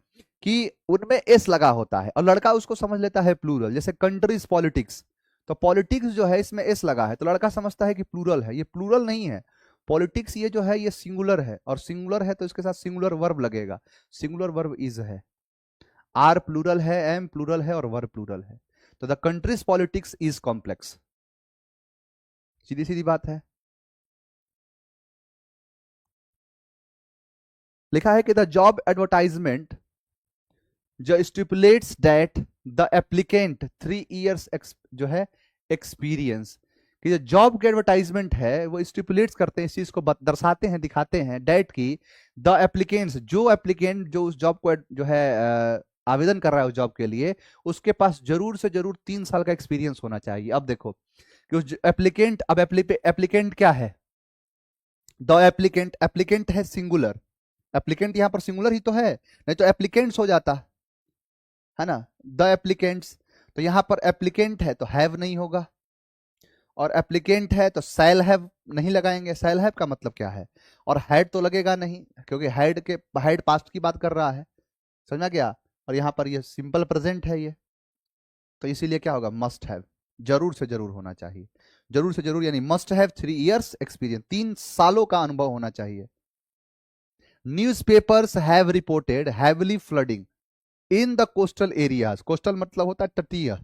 कि उनमें एस लगा होता है, और लड़का उसको समझ लेता है प्लूरल। जैसे कंट्रीज पॉलिटिक्स, तो पॉलिटिक्स जो है इसमें एस लगा है, तो लड़का समझता है कि प्लूरल है, ये प्लूरल नहीं है। पॉलिटिक्स ये जो है ये सिंगुलर है, और सिंगुलर है तो इसके साथ सिंगुलर वर्ब लगेगा, सिंगुलर वर्ब इज है। आर प्लूरल है, एम प्लूरल है, और वर्ब प्लूरल है। तो the country's politics is complex, सीधी सीधी बात है। लिखा है कि द जॉब एडवर्टाइजमेंट जो stipulates that the applicant 3 years जो है एक्सपीरियंस, कि जो जॉब के एडवर्टाइजमेंट है वो स्टिपुलेट्स करते हैं, इस चीज को दर्शाते हैं, दिखाते हैं, डेट की द एप्लीकेंट्स, जो एप्लीकेंट जो उस जॉब को जो है आवेदन कर रहा है उस जॉब के लिए, उसके पास जरूर से जरूर 3 साल का एक्सपीरियंस होना चाहिए। अब देखो कि उस एप्लीकेंट, अब एप्लीकेंट क्या है, द एप्लीकेंट, एप्लीकेंट है सिंगुलर, एप्लीकेंट यहां पर सिंगुलर ही तो है, नहीं तो एप्लीकेंट्स हो जाता, है ना, द एप्लीकेंट्स। तो यहां पर एप्लीकेंट है तो हैव नहीं होगा, और एप्लीकेंट है तो शैल हैव नहीं लगाएंगे, शैल हैव का मतलब क्या है, और हैड तो लगेगा नहीं, क्योंकि हैड पास्ट की बात कर रहा है, समझा गया। और यहां पर ये सिंपल प्रेजेंट है ये, तो इसीलिए क्या होगा, मस्ट हैव, जरूर से जरूर होना चाहिए, जरूर से जरूर, यानी मस्ट हैव 3 इयर्स एक्सपीरियंस, 3 सालों का अनुभव होना चाहिए। Newspapers have reported heavily flooding in the coastal areas. Coastal मतलब होता है तटीय,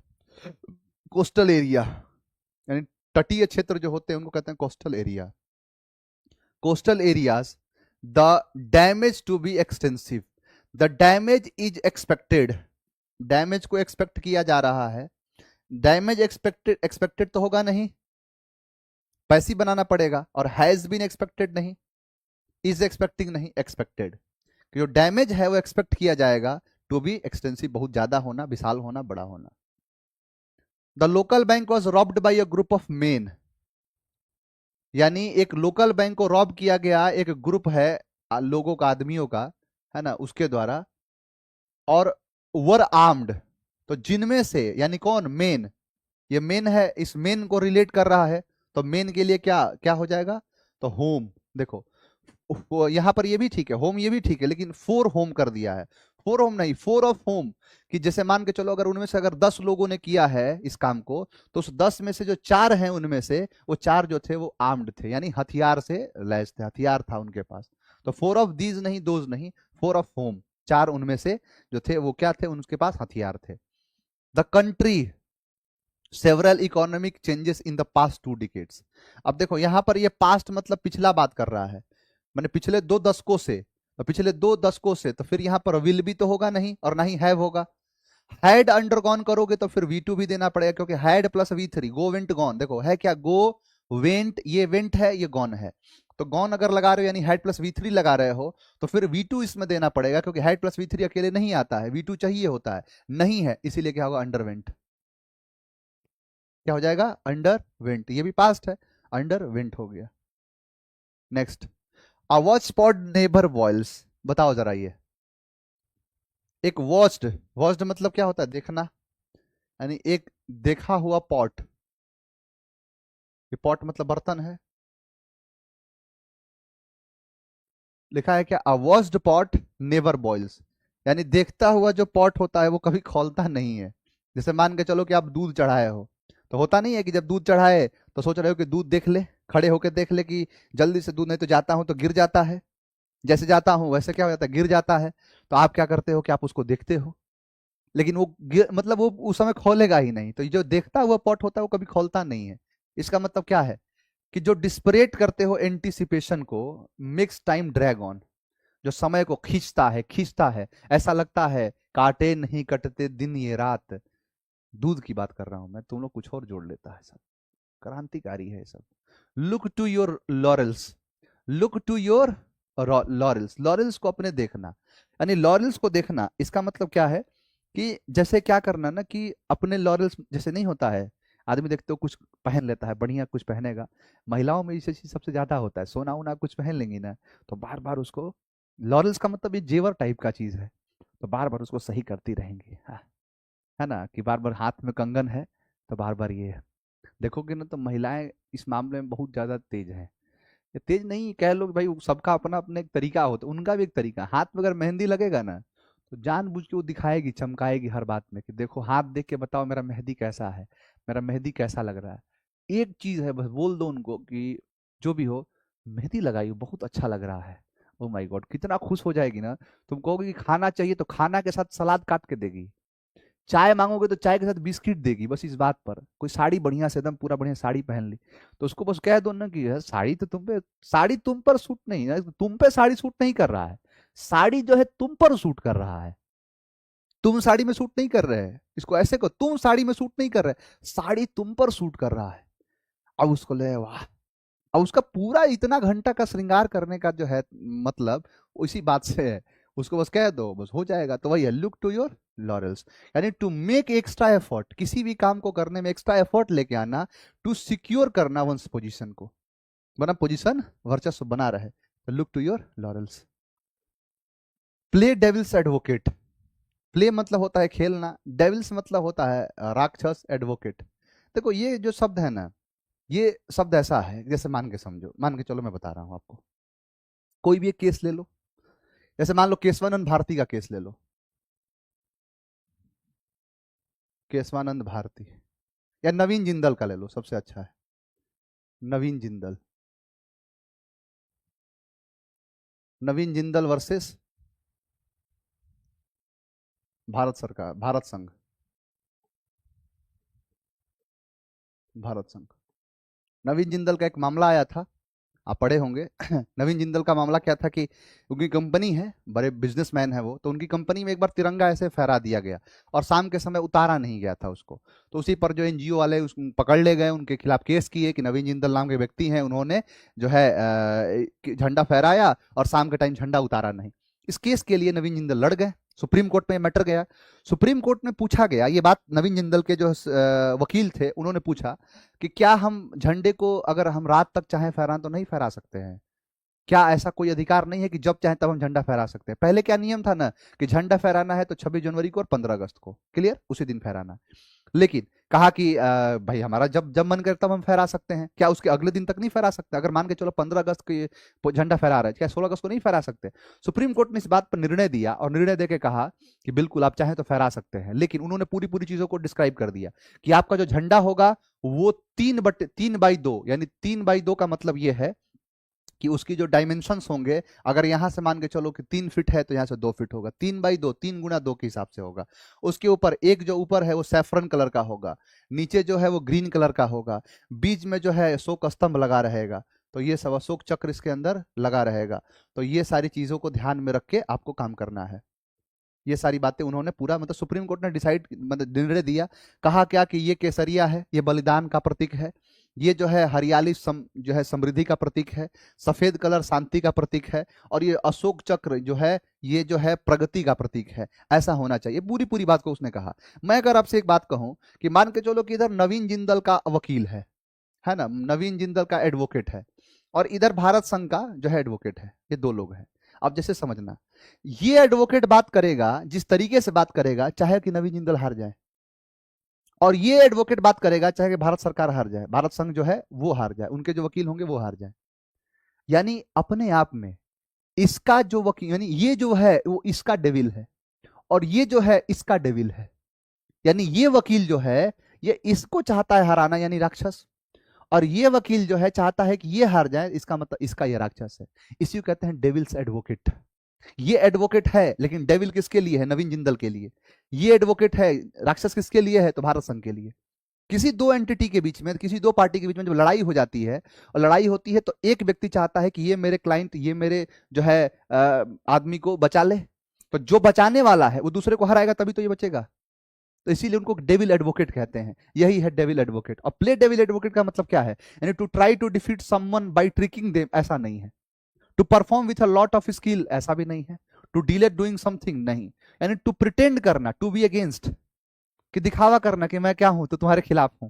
कोस्टल एरिया यानी तटीय क्षेत्र जो होते हैं उनको कहते हैं coastal area. Coastal areas the damage to be extensive, the damage is expected, damage को एक्सपेक्ट किया जा रहा है। डैमेज एक्सपेक्टेड, एक्सपेक्टेड तो होगा नहीं, पैसिव बनाना पड़ेगा, और हैज बीन एक्सपेक्टेड नहीं, इज एक्सपेक्टिंग नहीं, एक्सपेक्टेड। जो डैमेज है वो एक्सपेक्ट किया जाएगा, टू बी एक्सटेंसिव बहुत ज्यादा होना, विशाल होना, बड़ा होना। The local bank was robbed by a group of main, यानी एक लोकल बैंक को रॉब किया गया, एक ग्रुप है लोगों का, आदमियों का, है ना, उसके द्वारा, और वर आर्म्ड, तो जिनमें से, यानी कौन, मेन, ये मेन है, इस मेन को रिलेट कर रहा है, तो मेन के लिए क्या क्या हो जाएगा, तो होम। देखो यहां पर ये भी ठीक है, होम ये भी ठीक है, लेकिन फोर होम कर दिया है, फोर होम नहीं, फोर ऑफ होम, कि जैसे मान के चलो अगर उनमें से अगर 10 लोगों ने किया है इस काम को, तो उस 10 में से जो 4 हैं उनमें से वो 4 जो थे वो आर्म्ड थे, यानी हथियार से लैस थे, हथियार था उनके पास। तो फोर ऑफ दीज नहीं, दोज नहीं, फोर ऑफ होम, 4 उनमें से जो थे वो क्या थे, उनके पास हथियार थे। The country several economic changes in the past 2 decades. अब देखो यहां पर ये पास्ट मतलब पिछला बात कर रहा है, मैंने पिछले 2 दशकों से, तो पिछले 2 दशकों से, तो फिर यहां पर विल भी तो होगा नहीं, और ना ही हैव होगा। हैड अंडरगॉन करोगे तो फिर V2 भी देना पड़ेगा, क्योंकि had plus V3, go went gone, देखो है क्या, गो वेंट, ये वेंट है, ये गॉन है, तो गॉन अगर लगा रहे हो यानी हैड प्लस V3 लगा रहे हो, तो फिर V2 इसमें देना पड़ेगा, क्योंकि हैड प्लस V3 अकेले नहीं आता है, V2 चाहिए होता है, नहीं है, इसीलिए क्या होगा, अंडर वेंट, क्या हो जाएगा, अंडर वेंट, ये भी पास्ट है, अंडर वेंट हो गया। Next, a watch pot never boils, बताओ जरा ये, एक वॉच्ड, वॉच्ड मतलब क्या होता है, देखना, यानी एक देखा हुआ पॉट, ये पॉट मतलब बर्तन है, लिखा है क्या, अ वॉच्ड पॉट नेवर बॉइल्स, यानी देखता हुआ जो पॉट होता है वो कभी खौलता नहीं है। जैसे मान के चलो कि आप दूध चढ़ाए हो, तो होता नहीं है कि जब दूध चढ़ाए तो सोच रहे हो कि दूध देख ले, खड़े होकर देख ले कि जल्दी से दूध, नहीं तो जाता हूं तो गिर जाता है, जैसे जाता हूं वैसे क्या हो जाता है, गिर जाता है, तो आप क्या करते हो कि आप उसको देखते हो, लेकिन वो मतलब वो उस समय खोलेगा ही नहीं, तो ये जो देखता हुआ पॉट होता है वो कभी खोलता नहीं है। इसका मतलब क्या है कि जो डिस्परेट करते हो एंटिसिपेशन को, मिक्स टाइम ड्रैग ऑन, जो समय को खींचता है, खींचता है, ऐसा लगता है काटे नहीं कटते दिन ये रात, दूध की बात कर रहा हूं मैं, तुम लोग कुछ और जोड़ लेता है सब, क्रांतिकारी है सब। Look to your laurels, look to your laurels, laurels को अपने देखना, यानी लॉरेल्स को देखना, इसका मतलब क्या है कि जैसे क्या करना ना, कि अपने लॉरेल्स, जैसे नहीं होता है, आदमी देखते हो कुछ पहन लेता है बढ़िया, कुछ पहनेगा, महिलाओं में इसे चीज सबसे ज्यादा होता है, सोना वोना कुछ पहन लेंगी ना, तो बार बार उसको, लॉरेल्स का मतलब ये जेवर टाइप का चीज है, तो बार बार उसको सही करती रहेंगी, हाँ, है ना, कि बार बार हाथ में कंगन है, तो बार बार ये देखोगे ना, तो महिलाएं इस मामले में बहुत ज्यादा तेज है, ये तेज नहीं कह लो कि भाई, सबका अपना अपना एक तरीका होता है, उनका भी एक तरीका, हाथ में अगर मेहंदी लगेगा ना, तो जानबूझ के वो दिखाएगी, चमकाएगी हर बात में, कि देखो हाथ देख के बताओ मेरा मेहंदी कैसा है, मेरा मेहंदी कैसा लग रहा है। एक चीज है, बस बोल दो उनको कि जो भी हो, मेहंदी लगाई हो, बहुत अच्छा लग रहा है, ओ माय गॉड, कितना खुश हो जाएगी ना, तुम कहोगे कि खाना चाहिए तो खाना के साथ सलाद काट के देगी, चाय मांगोगे तो चाय के साथ बिस्किट देगी, बस इस बात पर, कोई साड़ी बढ़िया से एकदम पूरा बढ़िया साड़ी पहन ली, तो उसको बस कह दो ना कि यार साड़ी तो तुम पे, साड़ी तुम पर सूट नहीं है, तुम पे साड़ी सूट नहीं कर रहा है, साड़ी जो है तुम पर सूट कर रहा है, तुम साड़ी में सूट नहीं कर रहे हैं, इसको ऐसे कहो, तुम साड़ी में सूट नहीं कर रहे, साड़ी तुम पर सूट कर रहा है। अब उसको ले वाह, अब उसका पूरा इतना घंटा का श्रृंगार करने का जो है मतलब उसी बात से है, उसको बस कह दो, बस हो जाएगा। तो वही है, लुक टू योर लॉरेल्स, यानी टू मेक एक्स्ट्रा एफर्ट, किसी भी काम को करने में एक्स्ट्रा एफर्ट लेके आना, टू सिक्योर करना वंस पोजीशन को, बना पोजीशन वर्चस्व बना रहे, तो look to your laurels. Play devil's advocate, play मतलब होता है खेलना, डेविल्स मतलब होता है राक्षस, एडवोकेट। देखो ये जो शब्द है ना, ये शब्द ऐसा है, जैसे मान के समझो, मान के चलो मैं बता रहा हूं आपको, कोई भी एक केस ले लो, जैसे मान लो केशवानंद भारती का केस ले लो, केशवानंद भारती, या नवीन जिंदल का ले लो, सबसे अच्छा है नवीन जिंदल। नवीन जिंदल वर्सेस भारत सरकार, भारत संघ, भारत संघ। नवीन जिंदल का एक मामला आया था, आप पढ़े होंगे। नवीन जिंदल का मामला क्या था कि उनकी कंपनी है, बड़े बिजनेसमैन है वो, तो उनकी कंपनी में एक बार तिरंगा ऐसे फहरा दिया गया और शाम के समय उतारा नहीं गया था उसको। तो उसी पर जो एनजीओ वाले पकड़ ले गए, उनके खिलाफ केस किए कि नवीन जिंदल नाम के व्यक्ति हैं, उन्होंने जो है झंडा फहराया और शाम के टाइम झंडा उतारा नहीं। इस केस के लिए नवीन जिंदल लड़ गए, सुप्रीम कोर्ट में मैटर गया। सुप्रीम कोर्ट में पूछा गया ये बात, नवीन जिंदल के जो वकील थे उन्होंने पूछा कि क्या हम झंडे को अगर हम रात तक चाहे फहराएं तो नहीं फहरा सकते हैं? क्या ऐसा कोई अधिकार नहीं है कि जब चाहे तब हम झंडा फहरा सकते हैं? पहले क्या नियम था ना कि झंडा फहराना है तो 26 जनवरी को और 15 अगस्त को, क्लियर, उसी दिन फहराना। लेकिन कहा कि भाई हमारा जब जब मन करे तब हम फहरा सकते हैं, क्या उसके अगले दिन तक नहीं फहरा सकते? अगर मान के चलो 15 अगस्त को झंडा फहरा रहे हैं, क्या 16 अगस्त को नहीं फहरा सकते? सुप्रीम कोर्ट ने इस बात पर निर्णय दिया और निर्णय देके कहा कि बिल्कुल आप चाहें तो फहरा सकते हैं, लेकिन उन्होंने पूरी पूरी चीजों को डिस्क्राइब कर दिया कि आपका जो झंडा होगा वो 3/2, यानी 3/2 का मतलब ये है कि उसकी जो डायमेंशंस होंगे, अगर यहां से मान के चलो कि 3 फीट है तो यहां से 2 फीट होगा, 3/2, 3 × 2 के हिसाब से होगा। उसके ऊपर एक जो ऊपर है वो सैफरन कलर का होगा, नीचे जो है वो ग्रीन कलर का होगा, बीच में जो है अशोक स्तंभ लगा रहेगा, तो ये सब अशोक चक्र इसके अंदर लगा रहेगा। तो ये सारी चीजों को ध्यान में रख के आपको काम करना है। ये सारी बातें उन्होंने पूरा, मतलब सुप्रीम कोर्ट ने डिसाइड, मतलब निर्णय दिया। कहा क्या कि ये केसरिया है, ये बलिदान का प्रतीक है, ये जो है हरियाली जो है समृद्धि का प्रतीक है, सफेद कलर शांति का प्रतीक है, और ये अशोक चक्र जो है ये जो है प्रगति का प्रतीक है। ऐसा होना चाहिए, पूरी पूरी बात को उसने कहा। मैं अगर आपसे एक बात कहूं कि मान के चलो कि इधर नवीन जिंदल का वकील है ना, नवीन जिंदल का एडवोकेट है, और इधर भारत संघ का जो है एडवोकेट है, ये दो लोग हैं। अब जैसे समझना, ये एडवोकेट बात करेगा जिस तरीके से बात करेगा, चाहे कि नवीन जिंदल हार जाए, और ये एडवोकेट बात करेगा चाहे कि भारत सरकार हार जाए, भारत संघ जो है वो हार जाए, उनके जो वकील होंगे वो हार जाए। यानी अपने आप में इसका जो वकील, यानी ये जो है वो इसका डेविल है, और ये जो है इसका डेविल है। यानी ये वकील जो है ये इसको चाहता है हराना, यानी राक्षस, और ये वकील जो है चाहता है कि ये हार जाए, इसका मतलब इसका ये राक्षस है। इसी को कहते हैं डेविल्स एडवोकेट। ये एडवोकेट है, लेकिन डेविल किसके लिए है? नवीन जिंदल के लिए। ये एडवोकेट है, राक्षस किसके लिए है? तो भारत संघ के लिए। किसी दो एंटिटी के बीच में, किसी दो पार्टी के बीच में जब लड़ाई हो जाती है, और लड़ाई होती है तो एक व्यक्ति चाहता है कि ये मेरे क्लाइंट, ये मेरे जो है आदमी को बचा ले, तो जो बचाने वाला है वो दूसरे को हराएगा तभी तो ये बचेगा। तो इसीलिए उनको डेविल एडवोकेट कहते हैं। यही है डेविल एडवोकेट। और प्ले डेविल एडवोकेट का मतलब क्या है? यानी to try to defeat someone by tricking them, ऐसा नहीं है। To perform with a lot of skill, ऐसा भी नहीं है। टू डिले डूइंग समथिंग, नहीं। यानी टू प्रिटेंड करना, टू बी अगेंस्ट, कि दिखावा करना कि मैं क्या हूं, तो तुम्हारे खिलाफ हूं।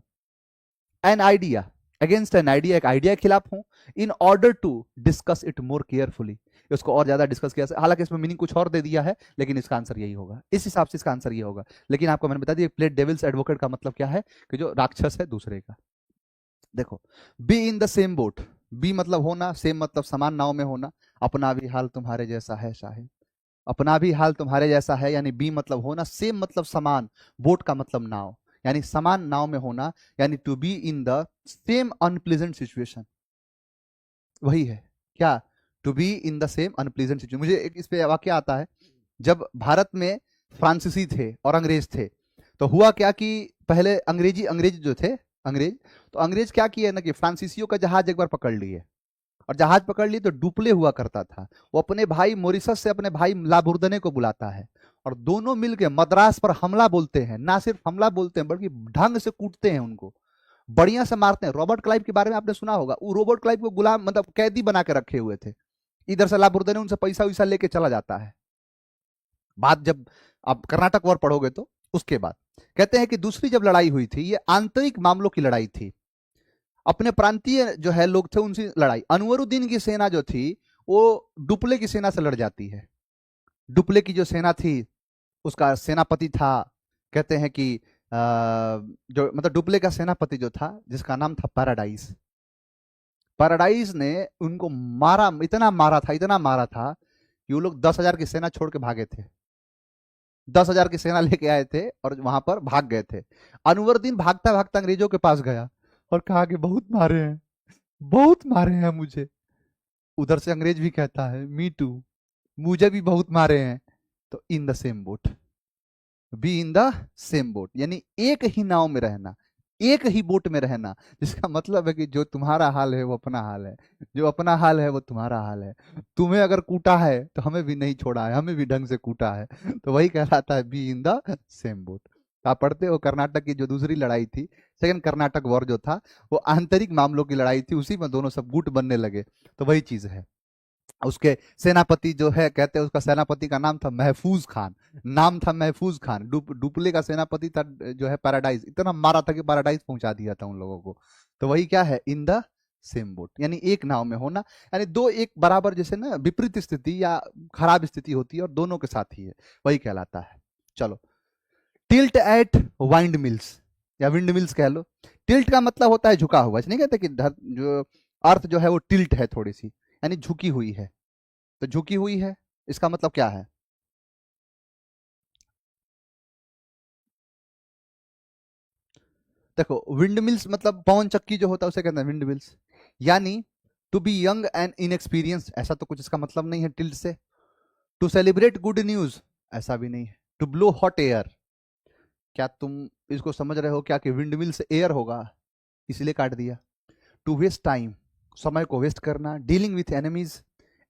An idea, against an idea, एक आइडिया के खिलाफ हूं, in order to discuss it more carefully, उसको और ज्यादा डिस्कस किया। हालांकि इसमें मीनिंग कुछ और दे दिया है, लेकिन इसका आंसर यही होगा, इस हिसाब से इसका आंसर ये होगा। लेकिन आपको मैंने बता दिया प्ले डेविल्स एडवोकेट का मतलब क्या है, कि जो राक्षस है दूसरे का। देखो, be in the same boat, be मतलब होना, सेम मतलब समान नाव में होना। अपना भी हाल तुम्हारे जैसा है शाहिद, अपना भी हाल तुम्हारे जैसा है, यानी बी मतलब होना, सेम मतलब समान, बोट का मतलब नाव, यानी समान नाव में होना, यानी to be in the same unpleasant situation. वही है क्या? To be in the same unpleasant situation. मुझे एक इस पे वाक्य आता है, जब भारत में फ्रांसीसी थे और अंग्रेज थे, तो हुआ क्या कि पहले अंग्रेज जो थे, अंग्रेज क्या किए ना कि फ्रांसीसियों का जहाज एक बार पकड़ लिए, और जहाज पकड़ लिए तो डुप्ले हुआ करता था। वो अपने भाई मॉरिशस से अपने भाई लाबुर्दने को बुलाता है, और दोनों मिलकर मद्रास पर हमला बोलते हैं। ना सिर्फ हमला बोलते हैं बल्कि ढंग से कूटते हैं, उनको बढ़िया से मारते हैं। रॉबर्ट क्लाइव के बारे में आपने सुना होगा, वो रॉबर्ट क्लाइव को गुलाम, मतलब कैदी बना के रखे हुए थे। इधर से लाबुर्दने उनसे पैसा वैसा लेके चला जाता है। बात जब आप कर्नाटक वॉर पढ़ोगे तो उसके बाद कहते हैं कि दूसरी जब लड़ाई हुई थी, ये आंतरिक मामलों की लड़ाई थी, अपने प्रांतीय जो है लोग थे उनसे लड़ाई। अनवरुद्दीन की सेना जो थी वो डुप्ले की सेना से लड़ जाती है। डुप्ले की जो सेना थी उसका सेनापति था, कहते हैं कि जो मतलब डुप्ले का सेनापति जो था, जिसका नाम था पैराडाइज। पैराडाइज ने उनको मारा, इतना मारा था कि वो लोग 10,000 की सेना छोड़ के भागे थे। 10,000 की सेना लेके आए थे और वहां पर भाग गए थे। अनवरुद्दीन भागता भागता अंग्रेजों के पास गया और कहा कि बहुत मारे हैं, बहुत मारे हैं मुझे। उधर से अंग्रेज भी कहता है मी टू, मुझे भी बहुत मारे हैं। तो इन the same boat, B in the same boat, यानी एक ही नाव में रहना, एक ही बोट में रहना, जिसका मतलब है कि जो तुम्हारा हाल है वो अपना हाल है, जो अपना हाल है वो तुम्हारा हाल है। तुम्हें अगर कूटा है तो हमें भी नहीं छोड़ा है, हमें भी ढंग से कूटा है। तो वही कहलाता है B in the same boat. आप पढ़ते हो कर्नाटक की जो दूसरी लड़ाई थी, सेकंड कर्नाटक वॉर जो था, वो आंतरिक मामलों की लड़ाई थी, उसी में दोनों सब गुट बनने लगे। तो वही चीज है। उसके सेनापति जो है, कहते हैं उसका सेनापति का नाम था महफूज खान, नाम था महफूज खान। डुपले का सेनापति था जो है पैराडाइज, इतना मारा था कि पैराडाइज पहुंचा दिया था उन लोगों को। तो वही क्या है, इन द सेम बोट, यानी एक नाव में होना। यानी दो एक बराबर, जैसे ना विपरीत स्थिति या खराब स्थिति होती है और दोनों के साथ ही है, वही कहलाता है। चलो, टिल्ट एट वाइंड मिल्स या विंड मिल्स कह लो। टिल्ट का मतलब होता है झुका हुआ, नहीं कहते कि जो अर्थ जो है वो टिल्ट है थोड़ी सी, यानी झुकी हुई है। तो झुकी हुई है, इसका मतलब क्या है? देखो, विंड मिल्स मतलब पवन चक्की जो होता है उसे कहते हैं विंड मिल्स। यानी to be young and inexperience, ऐसा तो कुछ इसका मतलब नहीं है टिल्ट से। टू सेलिब्रेट गुड न्यूज, ऐसा भी नहीं है। टू ब्लो हॉट एयर, क्या तुम इसको समझ रहे हो क्या कि विंड मिल से एयर होगा, इसलिए काट दिया। टू वेस्ट टाइम, समय को वेस्ट करना। डीलिंग विथ एनिमीज,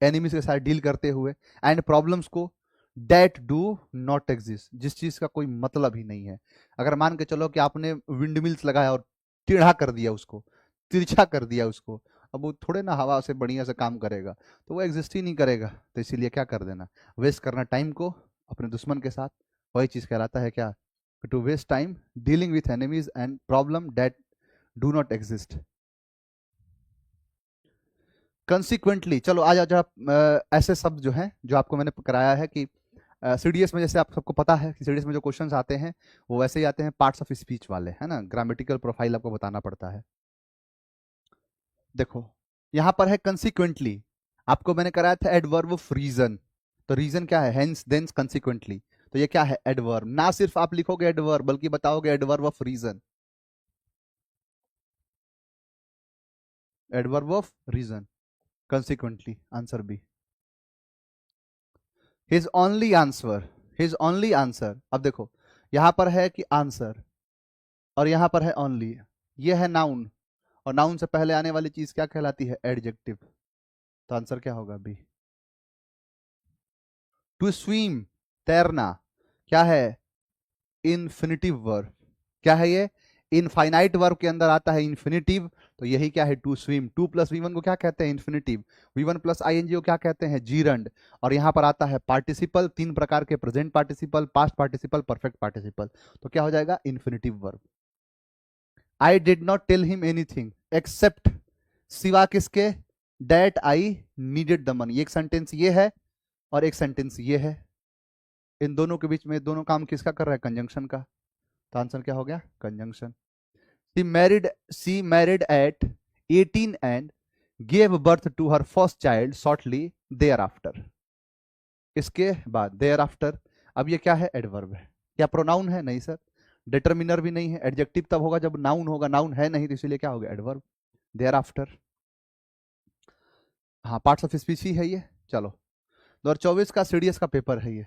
एनिमीज के साथ डील करते हुए। एंड प्रॉब्लम्स को डेट डू नॉट एग्जिस्ट, जिस चीज का कोई मतलब ही नहीं है। अगर मान के चलो कि आपने विंड मिल्स लगाया और टेढ़ा कर दिया उसको, तिरछा कर दिया उसको, अब वो थोड़े ना हवा से बढ़िया से काम करेगा, तो वो एग्जिस्ट ही नहीं करेगा। तो इसीलिए क्या कर देना, वेस्ट करना टाइम को अपने दुश्मन के साथ, वही चीज कहलाता है क्या, to waste time dealing with enemies and problem that do not exist. Consequently, चलो आज आज आप ऐसे शब्द जो हैं जो आपको मैंने कराया है कि सीडीएस में, जैसे आप सबको पता है कि सीडीएस में जो क्वेश्चंस आते हैं वो वैसे ही आते हैं, पार्ट्स ऑफ स्पीच वाले, है ना, ग्रामेटिकल प्रोफाइल आपको बताना पड़ता है। देखो, यहां पर है कंसिक्वेंटली, आपको मैंने कराया था एडवर्ब ऑफ रीजन। तो रीजन क्या है, हेंस देंस कंसिक्वेंटली। तो ये क्या है, एडवर्ब। ना सिर्फ आप लिखोगे एडवर्ब बल्कि बताओगे adverb of reason, adverb of reason, consequently, answer B. His only answer, his only answer. अब देखो, यहां पर है कि आंसर और यहां पर है ओनली, ये है नाउन, और नाउन से पहले आने वाली चीज क्या कहलाती है, एडजेक्टिव। तो आंसर क्या होगा, बी। टू स्विम, तैरना, क्या है, इन्फिनिटिव वर्ब। क्या है ये, इनफाइनाइट वर्ब के अंदर आता है इन्फिनिटिव। तो यही क्या है, to swim. To plus V one को क्या कहते हैं, infinitive. V one plus I N G को क्या कहते हैं, जीरंड। और यहां पर आता है पार्टिसिपल, तीन प्रकार के, present participle, past participle, perfect participle. तो क्या हो जाएगा, infinitive verb. I did not tell him anything except, सिवा किसके, that I needed the money. एक सेंटेंस ये है और एक सेंटेंस ये है, इन दोनों के बीच में दोनों काम किसका कर रहा है, कंजंक्शन का। तो आंसर क्या हो गया, conjunction. She married eight 18 and gave birth to her first child shortly thereafter। इसके बाद thereafter, अब ये क्या है, एडवर्ब है। क्या प्रोनाउन है, नहीं सर। डिटर्मिनर भी नहीं है। एडजेक्टिव तब होगा जब नाउन होगा, नाउन है नहीं, तो इसीलिए क्या होगा, एडवर्ब। thereafter, हाँ, पार्ट्स ऑफ स्पीच ही है ये। चलो, 2024 का सीडीएस का पेपर है ये।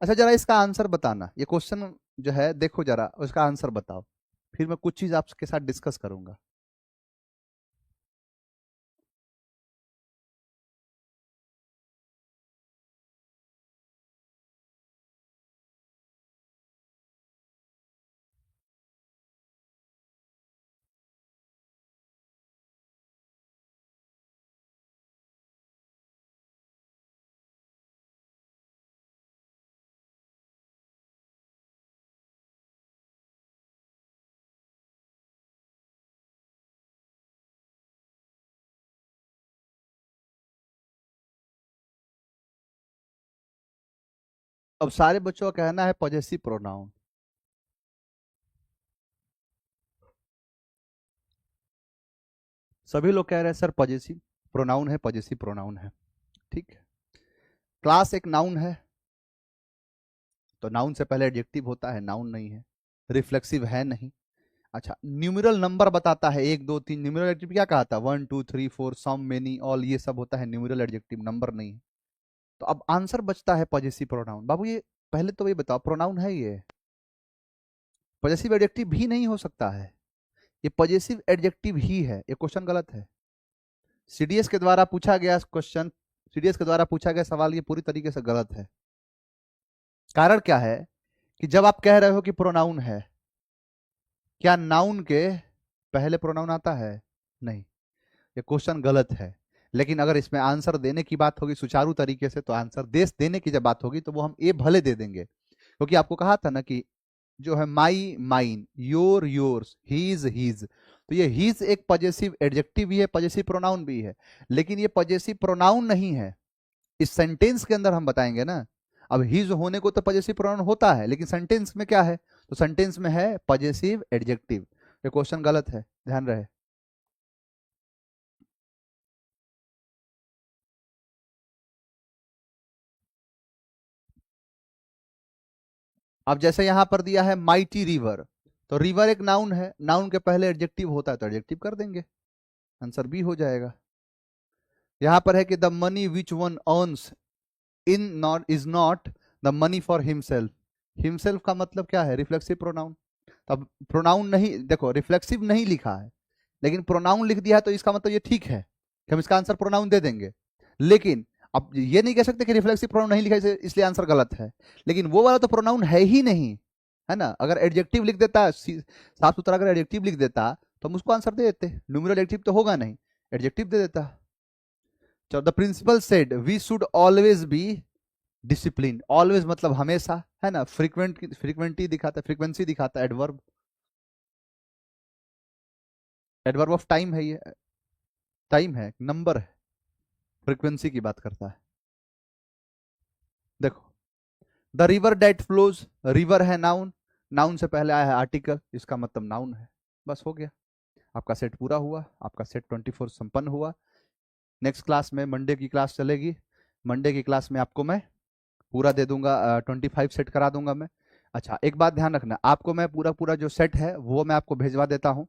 अच्छा, जरा इसका आंसर बताना, ये क्वेश्चन जो है देखो जरा, उसका आंसर बताओ, फिर मैं कुछ चीज आपके साथ डिस्कस करूंगा। अब सारे बच्चों का कहना है पॉजेसिव प्रोनाउन। सभी लोग कह रहे हैं सर पॉजेसिव प्रोनाउन है, पॉजेसिव प्रोनाउन है। ठीक है, क्लास एक नाउन है, तो नाउन से पहले एडजेक्टिव होता है, नाउन नहीं है। रिफ्लेक्सिव है नहीं। अच्छा, न्यूमेरल नंबर बताता है, 1 2 3, न्यूमेरल एडजेक्टिव क्या कहा था, 1 2 3 4, सम, मेनी, ऑल, ये सब होता है न्यूमेरल एडजेक्टिव, नंबर नहीं है। तो अब आंसर बचता है पॉजेसिव प्रोनाउन। बाबू ये पहले तो ये बताओ, प्रोनाउन है ये? पॉजेसिव एडजेक्टिव भी नहीं हो सकता है, ये पॉजेसिव एडजेक्टिव ही है। ये क्वेश्चन गलत है। सीडीएस के द्वारा पूछा गया क्वेश्चन, सीडीएस के द्वारा पूछा गया सवाल ये पूरी तरीके से गलत है। कारण क्या है कि जब आप कह रहे हो कि प्रोनाउन है, क्या नाउन के पहले प्रोनाउन आता है? नहीं, ये क्वेश्चन गलत है। लेकिन अगर इसमें आंसर देने की बात होगी सुचारू तरीके से, तो आंसर देश देने की जब बात होगी तो वो हम ए भले दे देंगे, क्योंकि आपको कहा था ना कि जो है my mine, your yours, his his, तो ये हीज एक पॉजेसिव एडजेक्टिव भी है, पॉजेसिव प्रोनाउन भी है, लेकिन ये पॉजेसिव प्रोनाउन नहीं है। इस सेंटेंस के अंदर हम बताएंगे ना। अब हीज होने को तो पॉजेसिव प्रोनाउन होता है, लेकिन सेंटेंस में क्या है, तो सेंटेंस में है पॉजेसिव एडजेक्टिव। ये क्वेश्चन गलत है, ध्यान रहे। अब जैसे यहां पर दिया है माइटी रिवर, तो रिवर एक नाउन है, नाउन के पहले एडजेक्टिव होता है तो एडजेक्टिव कर देंगे, आंसर बी हो जाएगा। यहां पर है कि the money which one earns in not is not the money for himself. Himself का मतलब क्या है, रिफ्लेक्सिव प्रोनाउन। अब प्रोनाउन नहीं, देखो रिफ्लेक्सिव नहीं लिखा है, लेकिन प्रोनाउन लिख दिया है, तो इसका मतलब ये ठीक है कि हम इसका आंसर प्रोनाउन दे देंगे। लेकिन अब ये नहीं कह सकते कि रिफ्लेक्सिव प्रोनाउन नहीं लिखा है इसलिए आंसर गलत है, लेकिन वो वाला तो प्रोनाउन है ही नहीं, है ना। अगर एडजेक्टिव लिख देता, साफ सुथरा अगर एडजेक्टिव लिख देता तो हम उसको आंसर दे देते, न्यूमेरल एडजेक्टिव तो होगा नहीं, एडजेक्टिव दे देता। चलो, the principal said we should always be discipline. Always मतलब हमेशा, है ना। फ्रीक्वेंटी दिखाता है, फ्रीक्वेंसी दिखाता है, एडवर्ब, एडवर्ब ऑफ टाइम है ये, टाइम है, नंबर है, फ्रीक्वेंसी की बात करता है। देखो, the river that flows, river है नाउन, नाउन से पहले आया है आर्टिकल, इसका मतलब नाउन है, बस हो गया। आपका सेट पूरा हुआ, आपका सेट 24 संपन्न हुआ। नेक्स्ट क्लास में, मंडे की क्लास चलेगी, मंडे की क्लास में आपको मैं पूरा दे दूंगा, 25 सेट करा दूंगा मैं। अच्छा, एक बात ध्यान रखना, आपको मैं पूरा पूरा जो सेट है वो मैं आपको भेजवा देता हूँ,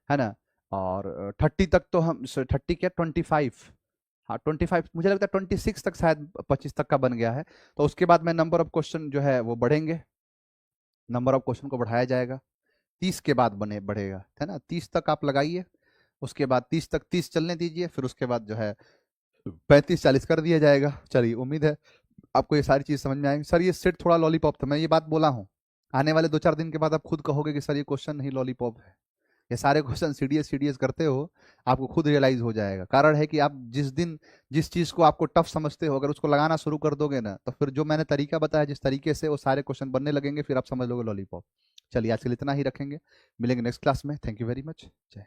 है ना। और 30 तक तो हम, 30 क्या 25, हाँ 25, मुझे लगता है 26 तक, शायद 25 तक का बन गया है। तो उसके बाद में नंबर ऑफ क्वेश्चन जो है वो बढ़ेंगे, नंबर ऑफ क्वेश्चन को बढ़ाया जाएगा, 30 के बाद बढ़ेगा, है ना। 30 तक आप लगाइए, उसके बाद 30 तक 30 चलने दीजिए, फिर उसके बाद जो है 35 40 कर दिया जाएगा। चलिए, उम्मीद है आपको ये सारी चीज समझ में आएंगी। सर ये सेट थोड़ा लॉलीपॉप था, मैं ये बात बोला हूँ, आने वाले 2 4 दिन के बाद आप खुद कहोगे कि सर ये क्वेश्चन नहीं लॉलीपॉप है। ये सारे क्वेश्चन सीडीएस सीडीएस करते हो, आपको खुद रियलाइज हो जाएगा। कारण है कि आप जिस दिन जिस चीज को आपको टफ समझते हो, अगर उसको लगाना शुरू कर दोगे ना, तो फिर जो मैंने तरीका बताया जिस तरीके से, वो सारे क्वेश्चन बनने लगेंगे, फिर आप समझ लोगे लॉलीपॉप। चलिए, आज के लिए इतना ही रखेंगे, मिलेंगे नेक्स्ट क्लास में। थैंक यू वेरी मच, जय।